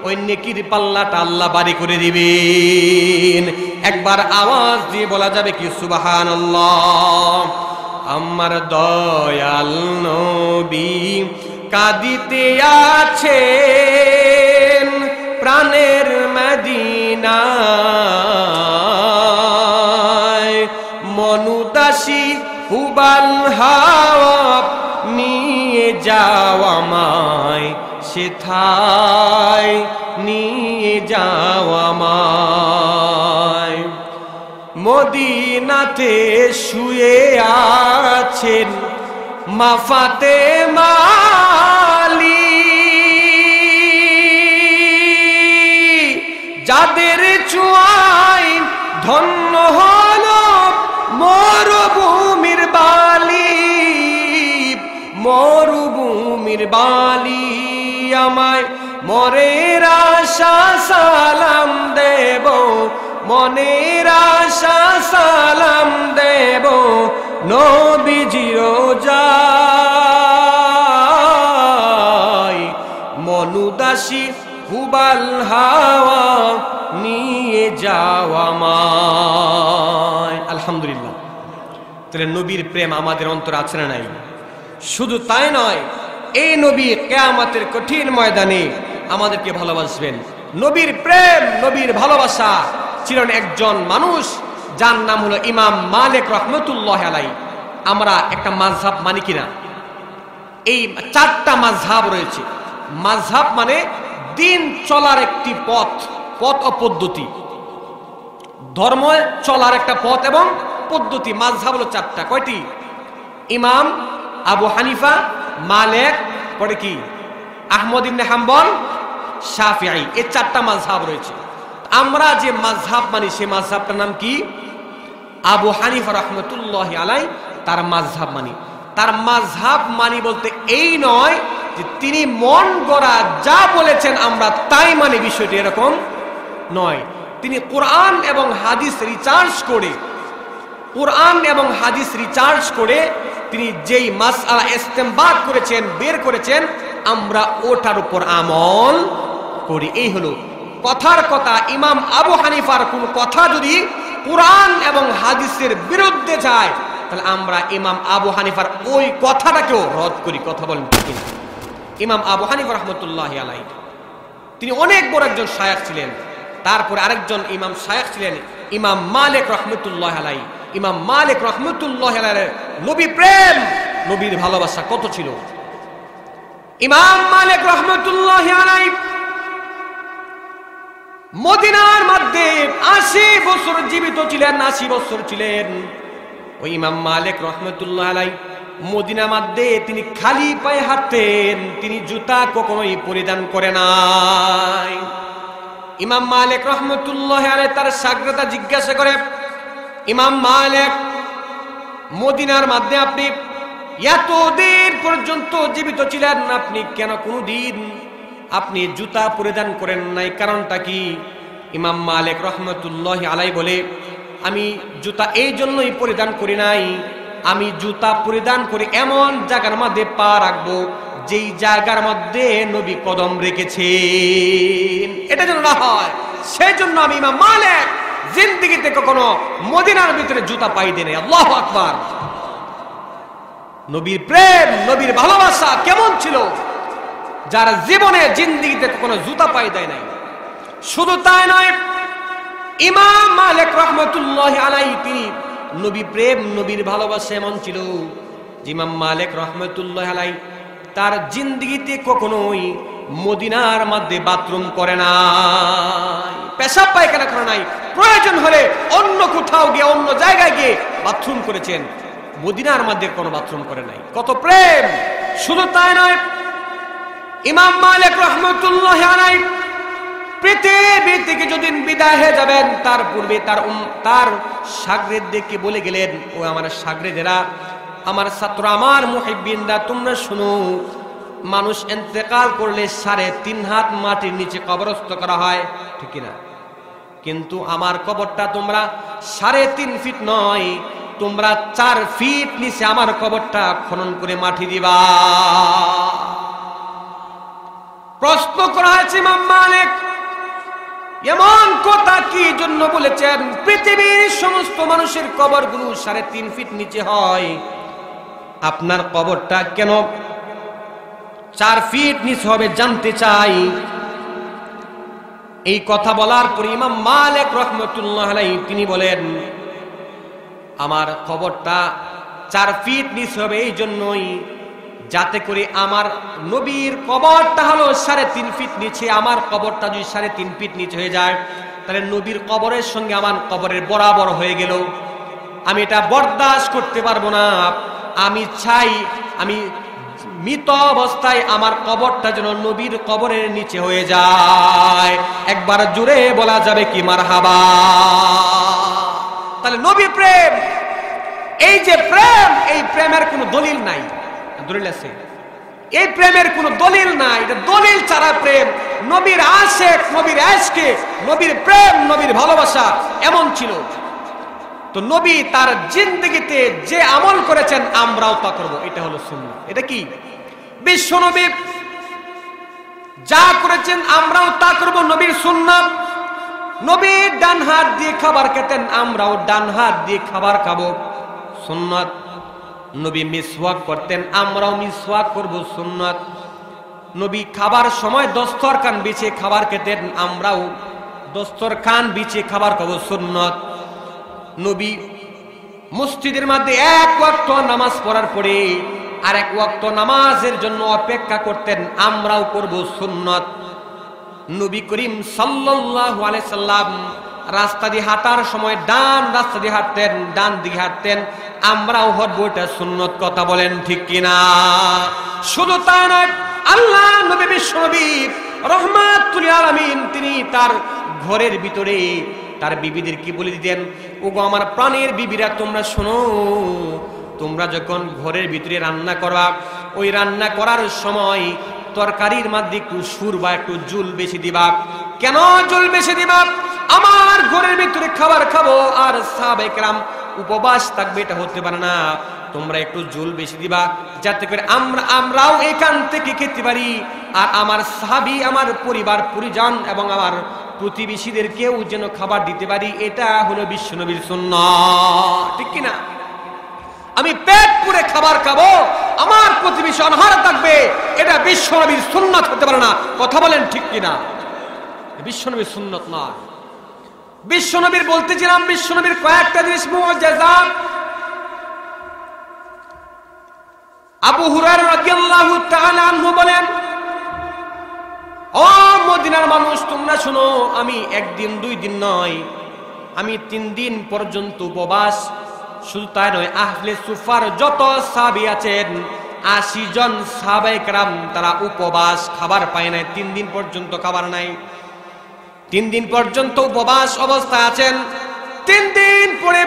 ওই নেকির পাল্লাটা আল্লাহ ভারী করে দিবেন। একবার আওয়াজ দিয়ে বলা যাবে কি সুবহানাল্লাহ। আমার দয়াল নবী কাঁদিতে আছেন প্রাণের মদিনায়, মনুদাসী হুবাল হাওয়া নিয়ে যাও আমায় সেথায়, নিয়ে যাও আমায়। মদিনাতে শুয়ে আছেন মা ফাতেমা আলী, যাদের ছোঁয়ায় ধন্য হলো মরুভূমির বালি, মরুভূমির বালি। আমায় মনের আশা সালাম দেব, মনের আশা সালাম দেব নবীজির যায়, মনুদাসী হুবাল হাওয়া নিয়ে যাওয়া আমায়। আলহামদুলিল্লাহ। তাহলে নবীর প্রেম আমাদের অন্তরে আছে না নাই? শুধু তাই নয়, এই নবী কিয়ামতের কঠিন ময়দানে আমাদেরকে ভালোবাসবেন। নবীর প্রেম, নবীর ভালোবাসা ছিলেন একজন মানুষ যার নাম হলো ইমাম মালিক রহমতুল্লাহ আলাইহি। আমরা একটা মাযহাব মানি কিনা? এই চারটা মাযহাব রয়েছে। মাযহাব মানে দিন চলার একটি পথ ও পদ্ধতি, ধর্ম চলার একটা পথ এবং পদ্ধতি। মাযহাব হলো চারটা। কয়টি? ইমাম আবু হানিফা, মালিক, পরে কি আহমদ ইবনে হাম্বল, শাফিঈ। এই চারটা মাযহাব রয়েছে। আমরা যে মাযহাব মানি সেই মাযহাবটার নাম কি? আবু হানিফা রাহমাতুল্লাহি আলাইহি তার মাযহাব মানি। তার মাযহাব মানি বলতে এই নয় যে তিনি মন গড়া যা বলেছেন আমরা তাই মানি, বিষয়টি এরকম নয়। তিনি কোরআন এবং হাদিস রিসার্চ করে তিনি যেই মাসআলা ইস্তেমবাত করেছেন, বের করেছেন, আমরা ওটার উপর আমল করি। এই হলো কথার কথা। ইমাম আবু হানিফার কোন কথা যদি কোরআন এবং হাদিসের বিরুদ্ধে যায়, তাহলে আমরা ইমাম আবু হানিফার ওই কথাটাকেও রদ করি। কথা বলেন ঠিক না? ইমাম আবু হানিফা রাহমাতুল্লাহি আলাইহি তিনি অনেক বড় একজন শায়েখ ছিলেন। তারপরে আরেকজন ইমাম শায়েখ ছিলেন ইমাম মালিক রাহমাতুল্লাহি আলাইহি। ইমাম মালিক রাহমাতুল্লাহি আলাইহি নবী প্রেম, নবীর ভালোবাসা কত ছিল! ইমাম মালিক রাহমাতুল্লাহি আলাইহি মদিনার মধ্যে 80 বছর জীবিত ছিলেন, 80 বছর ছিলেন। ওই ইমাম মালিক রাহমাতুল্লাহি আলাইহি মদিনার মধ্যে তিনি খালি পায়ে হাঁটতেন, তিনি জুতা কখনোই পরিধান করে নাই। ইমাম মালিক রাহমাতুল্লাহি আলাইহি তার শাগির্দরা জিজ্ঞাসা করে, ইমাম মালিক, মদিনার মধ্যে আপনি এতদিন পর্যন্ত জীবিত ছিলেন, আপনি কেন কোনদিন আপনি জুতা পরিধান করেন নাই? কারণটা কি? ইমাম মালিক রাহমাতুল্লাহি আলাইহি বলে, আমি জুতা এই জন্যই পরিধান করি নাই, আমি জুতা পরিধান করি এমন জায়গার মধ্যে পা রাখবো যেই জায়গার মধ্যে নবী কদম রেখেছেন, এটা যেন না হয়, সেই জন্য আমি ইমাম মালিক জিন্দেগিতে কখনো মদিনার ভিতরে জুতা পাই দেই নাই। আল্লাহু আকবার! নবীর প্রেম, নবীর ভালোবাসা কেমন ছিল, যারা জীবনে জিন্দেগিতে কখনো জুতা পাই দেয় নাই। শুধু তাই নয়, ইমাম মালিক রাহমাতুল্লাহি আলাইহি তিনি নবী প্রেম, নবীর ভালোবাসা এমন ছিল যে ইমাম মালিক রাহমাতুল্লাহি আলাইহি তার জিন্দেগিতে কখনোই মদিনার মধ্যে বাথরুম করে নাই, পেশাব পায়খানা করে নাই। প্রয়োজন হলে অন্য কোথাও গিয়ে, অন্য জায়গায় গিয়ে বাথরুম করেছেন, মদিনার মধ্যে কোনো বাথরুম করে নাই। কত প্রেম! শুধু তাই নয়, ইমাম মালিক রাহমাতুল্লাহি আলাইহি পৃথিবী থেকে যেদিন বিদায় হয়ে যাবেন, তার পূর্বে তার শাগির্দদেরকে বলে গেলেন, ও আমার শাগির্দেরা, আমার ছাত্র, আমার মুহিব্বিনরা, তোমরা শুনো, মানুষ ইন্তেকাল করলে 3.5 হাত মাটির নিচে কবরস্থ করা হয়, ঠিক না? কিন্তু আমার কবরটা তোমরা 3.5 ফিট নয়, তোমরা 4 ফিট নিচে আমার কবরটা খনন করে মাটি দিবা। প্রশ্ন করা হয়েছে, ইমাম মালিক এমন কথা কি জন্য বলেছেন? পৃথিবীর সমস্ত মানুষের কবরগুলো 3.5 ফিট নিচে হয়, আপনার কবরটা কেন 4 ফিট নিচে হবে জানতে চাই। এই কথা বলার পর ইমাম মালিক রাহমাতুল্লাহি আলাইহি তিনি বলেন, আমার কবরটা 4 ফিট নিচে হবে এই জন্যই যাতে করে আমার নবীর কবরটা হলো 3.5 ফিট নিচে, আমার কবরটা যদি 3.5 ফিট নিচে হয়ে যায়, তাহলে নবীর কবরের সঙ্গে আমার কবরের বরাবর হয়ে গেল। আমি এটা বরদাস্ত করতে পারবো না। আমি চাই আমি মৃত অবস্থায় আমার কবরটা যেন নবীর কবরের নিচে হয়ে যায়। একবার জোরে বলা যাবে কি মারহাবা? তাহলে নবী প্রেম, এই যে প্রেম, এই প্রেমের কোনো দলিল নাই। দলিল আছে? এই প্রেমের কোনো দলিল নাই, এটা দলিল ছাড়া প্রেম। নবীর আশিক, নবীর আশকে, নবীর প্রেম, নবীর ভালোবাসা এমন ছিল। তো নবী তার জিন্দেগিতে যে আমল করেছেন আমরাও তা করব, এটা হলো সুন্নাহ। এটা কি? বিশ্ব নবী যা করেছেন আমরাও তা করব, নবীর সুন্নাহ। নবী ডান হাত দিয়ে খাবার খেতেন, আমরাও ডান হাত দিয়ে খাবার খাবো, সুন্নাত। নবী মিসওয়াক করতেন, আমরাও মিসওয়াক করব, সুন্নাত। নবী খাবার সময় দস্তরখান বিছিয়ে খাবার খেতেন, আমরাও দস্তরখান বিছিয়ে খাবার খাবো, সুন্নাত। নবী মসজিদের মধ্যে 1 ওয়াক্ত নামাজ পড়ার পরে আরেক ওয়াক্ত নামাজের জন্য অপেক্ষা করতেন, আমরাও করব, সুন্নাত। নবী করিম সাল্লাল্লাহু আলাইহি সাল্লাম রাস্তা দিয়ে হাঁটার সময় ডান রাস্তা দিয়ে হাঁটতেন, ডান দিকে হাঁটতেন, আমরাও হাঁটবো, এটা সুন্নাত। কথা বলেন ঠিক কিনা? শুধু তা নয়, আল্লাহ নবী বিশ্বনবী রহমাতুল আলামিন তিনি তার ঘরের ভিতরে তার বিবিদের কি বলে দিতেন, ওগো আমার প্রাণের বিবিরা তোমরা শোনো, তোমরা যখন ঘরের ভিতরে রান্না করবা, ওই রান্না করার সময় তরকারির মধ্যে একটু সুর বা একটু জুল বেশি দিবা। কেন জুল বেশি দিবা? আমার ঘরের ভিতরে খাবার খাবো আর সাহাবায়ে কেরাম উপবাস থাকবে, এটা হতে পারে না। তোমরা একটু জুল বেশি দিবা যাতে করে আমরাও এখান থেকে খেতে পারি, আর আমার সাহাবী, আমার পরিবার পরিজন এবং আমার প্রতিবেশীদেরকেও যেন খাবার দিতে পারি। এটা হলো বিশ্বনবীর সুন্নাত, ঠিক কিনা? আমি পেট পুরে খাবার খাবো, আমার প্রতিবেশী অনাহার থাকবে, এটা বিশ্বনবীর সুন্নাত হতে পারে না। কথা বলেন ঠিক কিনা? বিশ্বনবীর সুন্নাত নয়। বিশ্বনবীর বলতেছিলাম, বিশ্বনবীর কয়েকটা জিনিস মুআজ্জাজা। আবু হুরায়রা রাদিয়াল্লাহু তাআলা আনহু বলেন, ও মদিনার মানুষ তোমরা শোনো, আমি একদিন দুই দিন নয়, আমি 3 দিন পর্যন্ত উপবাস। শুধু তাই নয়, আহলে সুফার যত সাহাবী আছেন 80 জন সাহাবায়ে কেরাম তারা উপবাস, খাবার পায় নাই, 3 দিন পর্যন্ত খাবার নাই। 3 দিন পর্যন্ত উপবাস অবস্থায় আছেন। 3 দিন পরে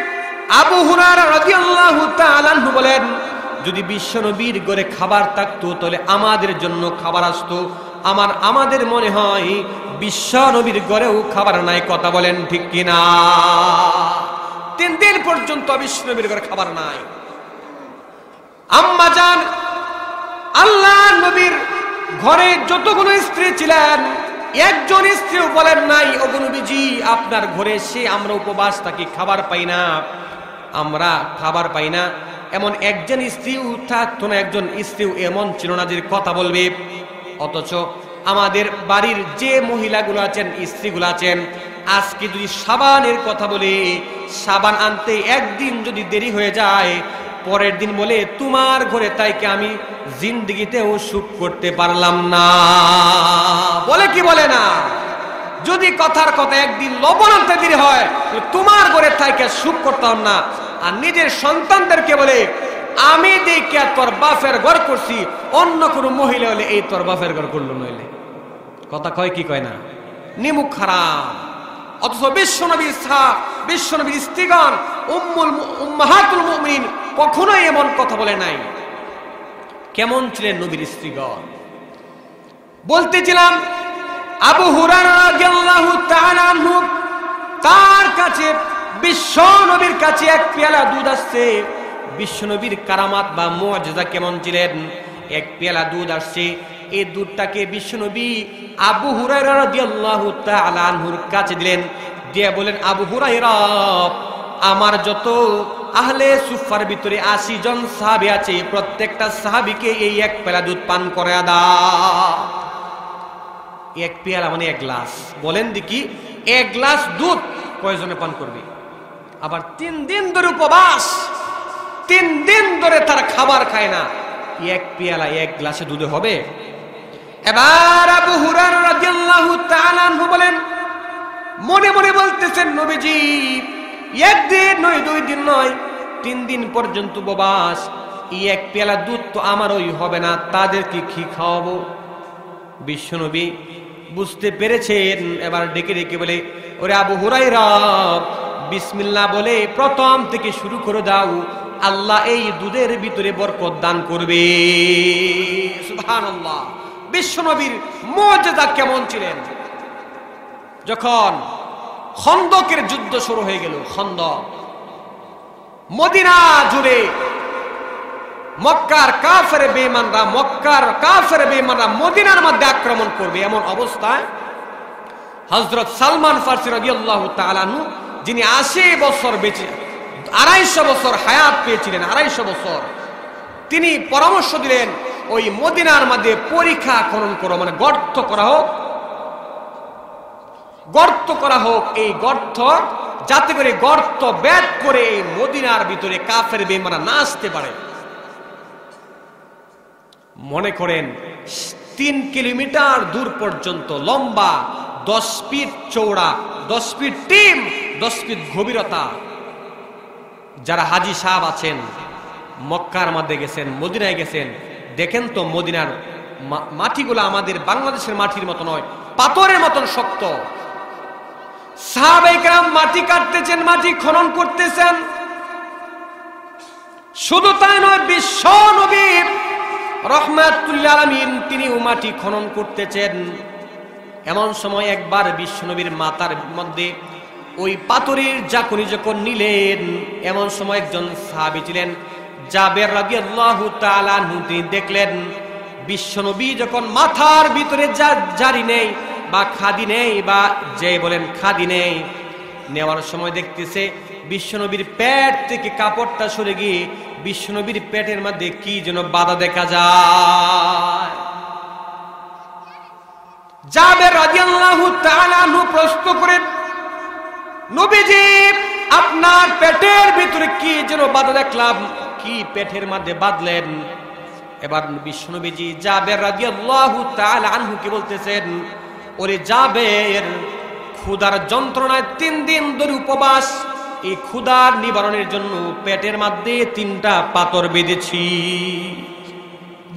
আবু হুরায়রা রাদিয়াল্লাহু তাআলা আনহু বলেন, যদি বিশ্বনবীর ঘরে খাবার থাকতো তাহলে আমাদের জন্য খাবার আসতো। আমাদের মনে হয় বিশ্বনবীর ঘরেও খাবার নাই। কথা বলেন ঠিক কিনা? 3 দিন পর্যন্ত বিশ্বনবীর ঘরে খাবার নাই। আম্মা জান, আল্লাহ নবীর ঘরে যতগুলো স্ত্রী ছিলেন, একজন স্ত্রীও বলেন নাই, ওগো নবীজি আপনার ঘরে এসে আমরা উপবাস থাকি, খাবার পাই না, আমরা খাবার পাই না। এমন একজন স্ত্রীও থাকতো না, একজন স্ত্রীও এমন ছিল না যে কথা বলবে। অথচ আমাদের বাড়ির যে মহিলাগুলো আছেন, স্ত্রীগুলো আছেন, আজকে যদি সাবানের কথা বলে, সাবান আনতে একদিন যদি দেরি হয়ে যায়, পরের দিন বলে তোমার ঘরে তাইকে আমি জিন্দেগিতেও সুখ করতে পারলাম না। বলে কি বলে না? যদি কথার কথা একদিন লবণ আনতে দেরি হয়, তোমার ঘরে তাইকে সুখ করতাম না। আর নিজের সন্তানদেরকে বলে, আমি দেখে তোর বাপের ঘর করছি, অন্য কোনো মহিলা হলে এই তোর বাপের ঘর করলো নইলে। কথা কয় কি কয় না? নিমুখ খারাপ। অথচ বিশ্বনবীর স্ত্রীগণ, উম্মাহাতুল মুমিনিন কখনোই এমন কথা বলে নাই। কেমন ছিলেন নবীর স্ত্রীগণ? বলতেছিলাম, আবু হুরায়রা রাদিয়াল্লাহু তাআলা আনহু, তার কাছে বিশ্বনবীর কাছে এক পেয়ালা দুধ আসছে। বিশ্বনবীর কারামাত বা মুআজ্জাজা কেমন ছিলেন? এক পেয়ালা দুধ আসছে, এই দুধটাকে বিশ্বনবী আবু হুরায়রা রাদিয়াল্লাহু তাআলা আনহুর কাছে দিলেন। দিয়ে বলেন, আবু হুরায়রা, আমার যত আহলে সুফার ভিতরে 80 জন সাহাবী আছে, প্রত্যেকটা সাহাবীকে এই এক পেয়ালা দুধ পান করায়া দাও। এক পেয়ালা মানে 1 গ্লাস। বলেন দেখি, 1 গ্লাস দুধ কয়জনে পান করবে? আবার 3 দিন ধরে উপবাস, 3 দিন ধরে তারা খাবার খায় না, এক পেয়ালা 1 গ্লাসে দুধে হবে? এবার আবু হুরায়রা রাদিয়াল্লাহু তাআলা আনহু বলেন, মনে মনে বলতেছেন, নবীজি একদিন নয়, 2 দিন নয়, 3 দিন পর্যন্ত উপবাস, এই এক পেয়ালা দুধ তো আমার ওই হবে না, তাদেরকে কি খাওয়াবো? বিশ্বনবী বুঝতে পেরেছেন। এবার ডেকে ডেকে বলে, ওরে আবু হুরায়রা, বিসমিল্লাহ বলে প্রথম থেকে শুরু করে দাও, আল্লাহ এই দুধের ভিতরে বরকত দান করবে। সুবহানাল্লাহ। বিশ্বনবীর মুআজ্জাজা কেমন ছিলেন? যখন খন্দকের যুদ্ধ শুরু হয়ে গেল, খন্দক, মদিনা জুড়ে মক্কার কাফের বেঈমানরা মদিনার মধ্যে আক্রমণ করবে, এমন অবস্থায় হযরত সালমান ফারসি রাদিয়াল্লাহু তাআলা আনহু, যিনি 80 বছর বেঁচে 250 বছর হায়াত পেয়েছিলেন, 250 বছর, তিনি পরামর্শ দিলেন, ওই মদিনার মধ্যে পরীক্ষা খনন করো, মানে গর্ত করা হোক, এই গর্ত যাতে করে গর্ত বেদ করে এই মদিনার ভিতরে কাফের বেঈমানরা না আসতে পারে। মনে করেন 3 কিলোমিটার দূর পর্যন্ত লম্বা, 10 ফিট চওড়া, 10 ফিট টিম, 10 ফিট গভীরতা। যারা হাজী সাহেব আছেন, মক্কার মধ্যে গেছেন, মদিনায় গেছেন, দেখেন তো মদিনার মাটিগুলো আমাদের বাংলাদেশের মাটির মতো নয়, পাথরের মতন শক্ত। সাহাবায়ে কেরাম মাটি কাটতেছেন, মাটি খনন করতেছেন। শুধু তাই নয়, বিশ্ব নবী রাহমাতুল আলামিন তিনিও মাটি খনন করতেছেন। এমন সময় একবার বিশ্ব নবীর মাথার মধ্যে ওই পাথরের জাকুনি যখন নিলেন, এমন সময় একজন সাহাবী ছিলেন জাবের রাদিয়াল্লাহু তাআলা আনহু, তিনি দেখলেন বিশ্ব নবী যখন মাথার ভিতরে জারি নেই বা খাদি নেই, বা যে বলেন খাদি নেই, নেওয়ার সময় দেখতেছে বিশ্বনবীর পেট থেকে কাপড়টা সরে গিয়ে বিশ্বনবীর পেটের মধ্যে কি যেন বাধা দেখা যায়। জাবের রাদিয়াল্লাহু তাআলা আনহু প্রশ্ন করেন, নবীজি আপনার পেটের ভিতরে কি যেন বাধা দেখলাম, কি পেটের মধ্যে বাঁধলেন? এবার বিশ্বনবীজি জাবের রাদিয়াল্লাহু তাআলা আনহু কি বলতেছেন, ওরে জাবের, ক্ষুধার যন্ত্রণায় 3 দিন ধরে উপবাস, এই ক্ষুধার নিবারণের জন্য পেটের মধ্যে 3টা পাথর বেঁধেছি।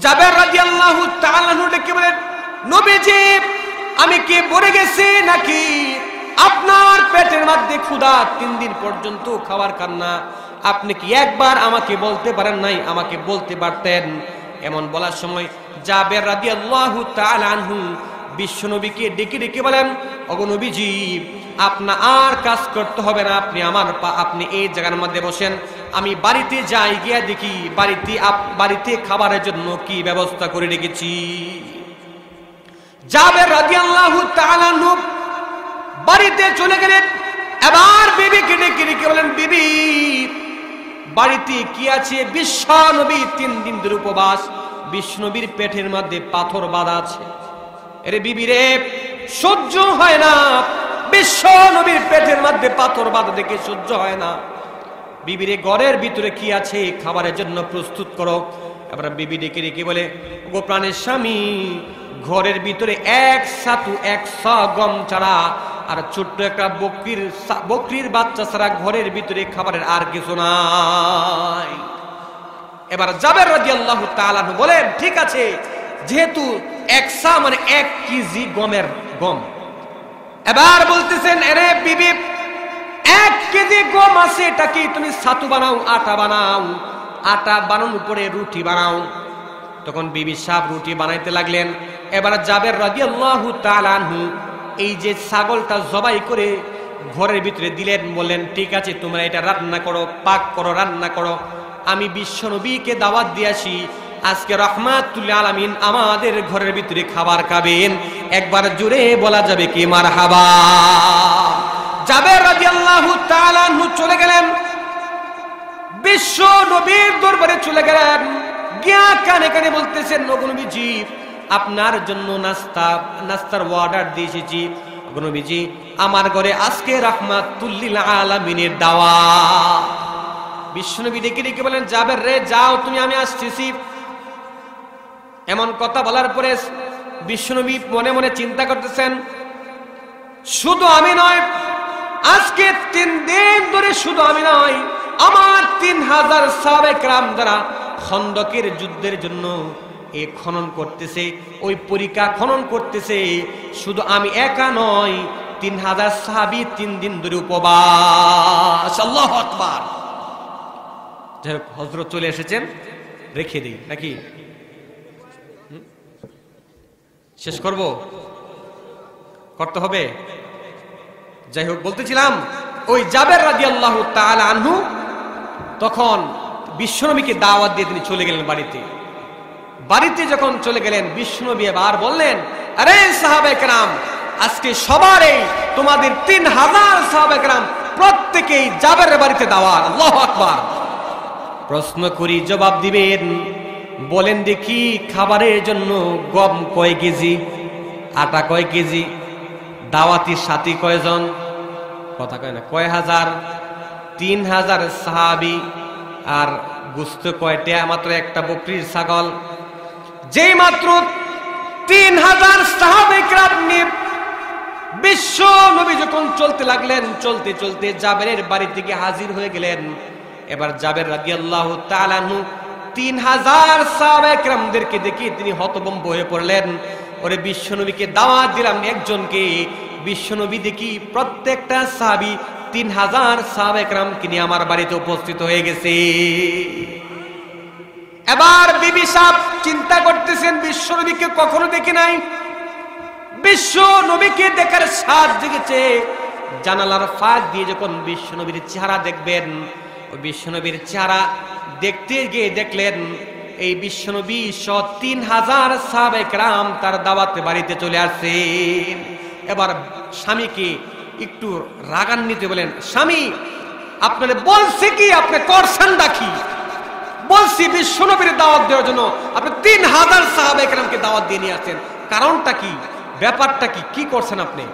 জাবের রাদিয়াল্লাহু তাআলা আনহু ডেকে বলেন, নবীজি আমি কি মরে গেছি নাকি? আপনার পেটের মধ্যে ক্ষুধা 3 দিন পর্যন্ত খাবার খান না, আপনি কি একবার আমাকে বলতে পারেন নাই? আমাকে বলতে পারতেন। এমন বলার সময় জাবের রাদিয়াল্লাহু তাআলা আনহু বিশ্বনবীকে ডেকে ডেকে বলেন, ওগো নবীজি আপনা আর কাজ করতে হবে না, আপনি এই জায়গার মধ্যে বসেন, আমি বাড়িতে যাই, গিয়া দেখি বাড়িতে খাবারের জন্য কি ব্যবস্থা করে রেখেছি। জাবের রাদিয়াল্লাহু তাআলা আনহু বাড়িতে চলে গেলেন। এবার বিবিকে ডেকে ডেকে বলেন, বিবি বাড়িতে কি আছে? বিশ্ব নবী 3 দিন ধরে উপবাস, বিষ্ণবীর পেটের মধ্যে পাথর বাঁধা আছে। এরে বিবি রে, সহ্য হয় না, বিশ্ব নবীর পেটের মধ্যে পাথর বাঁধা দেখে সহ্য হয় না। বিবিরে ঘরের ভিতরে কি আছে খাবারের জন্য প্রস্তুত করো। এবার বিবি ডেকে ডেকে বলে, গো প্রাণের স্বামী, ঘরের ভিতরে 100 গম ছাড়া আর ছোট্ট একটা বকরির বাচ্চা ছাড়া ঘরের ভিতরে খাবারের আর কিছু নাই। এবার জাবের রাদিয়াল্লাহু তাআলা আনহু বলেন, ঠিক আছে, যেহেতু 100 মানে 1 কেজি গম। এবার বলতেছেন, আরে বিবি 1 কেজি গম আছে, এটা কি তুমি ছাতু বানাও, আটা বানাও, আটা বানানোর পরে রুটি বানাও। তখন বিবি সাহেব রুটি বানাইতে লাগলেন। এবার জাবের রাদিয়াল্লাহু তাআলা আনহু এই যে ছাগলটা জবাই করে ঘরের ভিতরে দিলেন, বললেন, ঠিক আছে তোমরা এটা রান্না করো, পাক করো, রান্না করো, আমি বিশ্ব নবীকে দাওয়াত দিয়েছি, আজকে রাহমাতুল আলামিন আমাদের ঘরের ভিতরে খাবার খাবেন। একবার জোরে বলা যাবে কি মারহাবা? জাবের রাদিয়াল্লাহু তাআলা আনহু চলে গেলেন, বিশ্ব নবীর দরবারে চলে গেলেন, গিয়া কানে কানে বলতেছেন, ওগো নবীজি আপনার জন্য নাস্তার অর্ডার দিয়ে এসেছি। ওগো নবীজি আমার ঘরে আজকে রাহমাতুল লিল আলামিনের দাওয়াত। বিশ্বনবী ডেকে ডেকে বলেন, জাবের রে যাও তুমি, আমি আসতেছি। এমন কথা বলার পরে বিশ্বনবী মনে মনে চিন্তা করতেছেন, শুধু আমি নয়, আজকে 3 দিন ধরে শুধু আমি নয়, আমার 3000 সাহাবায়ে কেরাম যারা খন্দকের যুদ্ধের জন্য এই খনন করতেছে, ওই পরিখা খনন করতেছে, শুধু আমি একা নয়, 3000 সাহাবী 3 দিন ধরে উপবাস। আল্লাহু আকবার। যাই হোক, হযরত চলে এসেছেন, রেখে দিই নাকি? শেষ করব, করতে হবে। যাই হোক, বলতেছিলাম ওই জাবের রাদিয়াল্লাহু তাআলা আনহু তখন বিশ্বনবীকে দাওয়াত দিয়ে তিনি চলে গেলেন বাড়িতে যখন চলে গেলেন, বিশ্বনবী এবার বললেন, আরে সাহাবায়ে কেরাম, আজকে সবার এই তোমাদের 3000 সাহাবায়ে কেরাম প্রত্যেকেই জাবেরের বাড়িতে দাওয়াত। আল্লাহু আকবার। প্রশ্ন করি, জবাব দিবেন। বলেন দেখি, খাবারের জন্য গম কয় কেজি, আটা কয় কেজি, দাওয়াতির সাথী কয়জন? কথা কয় না, কয় হাজার? 3000 সাহাবী। আর গোশত কয়টা? মাত্র একটা বকরির ছাগল। যেই মাত্র 3000 সাহাবায়ে কেরাম নিয়ে বিশ্ব নবী যখন চলতে লাগলেন, চলতে চলতে জাবেরের বাড়ি থেকে হাজির হয়ে গেলেন। এবার জাবের রাদিয়াল্লাহু তাআলা আনহু 3000 সাহাবায়ে কেরামদেরকে দেখে তিনি হতভম্ব হয়ে পড়লেন। ওরে বিশ্বনবীকে দাওয়াত দিলাম একজনকে, বিশ্বনবী দেখি প্রত্যেকটা সাহাবী 3000 সাহাবায়ে কেরামকে নিয়ে আমার বাড়িতে উপস্থিত হয়ে গেছে। এবার বিবি সাহেব চিন্তা করতেছেন বিশ্বনবীকে কখনো দেখি নাই, বিশ্বনবীকে দেখার স্বাদ জেগেছে। জানালার ফাঁক দিয়ে যখন বিশ্বনবীর চেহারা দেখবেন, ওই বিশ্বনবীর চেহারা দেখতে গিয়ে দেখলেন এই বিশ্বনবী 3000 সাহাবায়ে কেরাম তার দাওয়াতে বাড়িতে চলে আসছেন। এবার স্বামীকে একটু রাগান্বিত বলেন, স্বামী আপনারে বলছে কি, আপনি করছেন নাকি? বলছি বিশ্বনবীর দাওয়াত দেওয়ার জন্য, আপনি 3000 সাহাবায়ে কেরামকে দাওয়াত দিয়ে নিয়ে আসছেন, কারণটা কি, ব্যাপারটা কি, কি করছেন আপনি,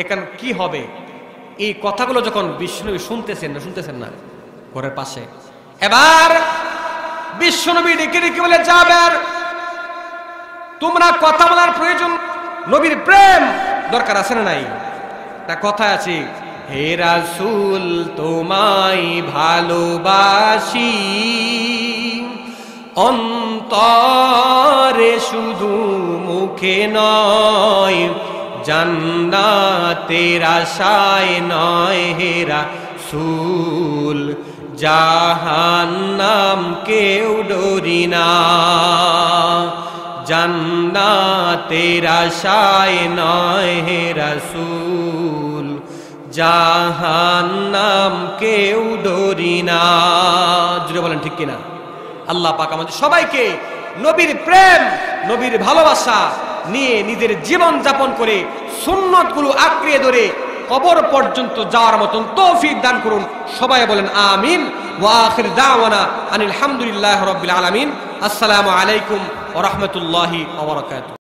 এখানে কি হবে? এই কথাগুলো যখন বিশ্বনবী শুনতেছেন না ঘরের পাশে, এবার বিশ্বনবী ডেকে ডেকে বলে, জাবের তোমরা কথা বলার প্রয়োজন, নবীর প্রেম দরকার আছে না নাই? তা কথা আছে, হে রাসূল তোমায় ভালোবাসি, অন্তরে শুধু মুখে নয়, জান্নাতের আশায় নয় হে রাসূল, জাহান্নাম কেউ ডরি না, জান্নাতের আশায় নয় হে রাসূল, জাহান্নাম কেউ ডরি না। জুড়ে বলেন ঠিক কিনা? আল্লাহ পাক আমাদের সবাইকে নবীর প্রেম, নবীর ভালোবাসা নিয়ে নিজের জীবন যাপন করে সুন্নতগুলো আঁকড়িয়ে ধরে কবর পর্যন্ত যাওয়ার মতন তৌফিক দান করুন। সবাই বলেন আমিন। ওয়া আখির দাওয়ানা আনিল হামদুলিল্লাহি রাব্বিল আলামিন। আসসালামু আলাইকুম ওয়া রাহমাতুল্লাহি ওয়া বারাকাতুহু।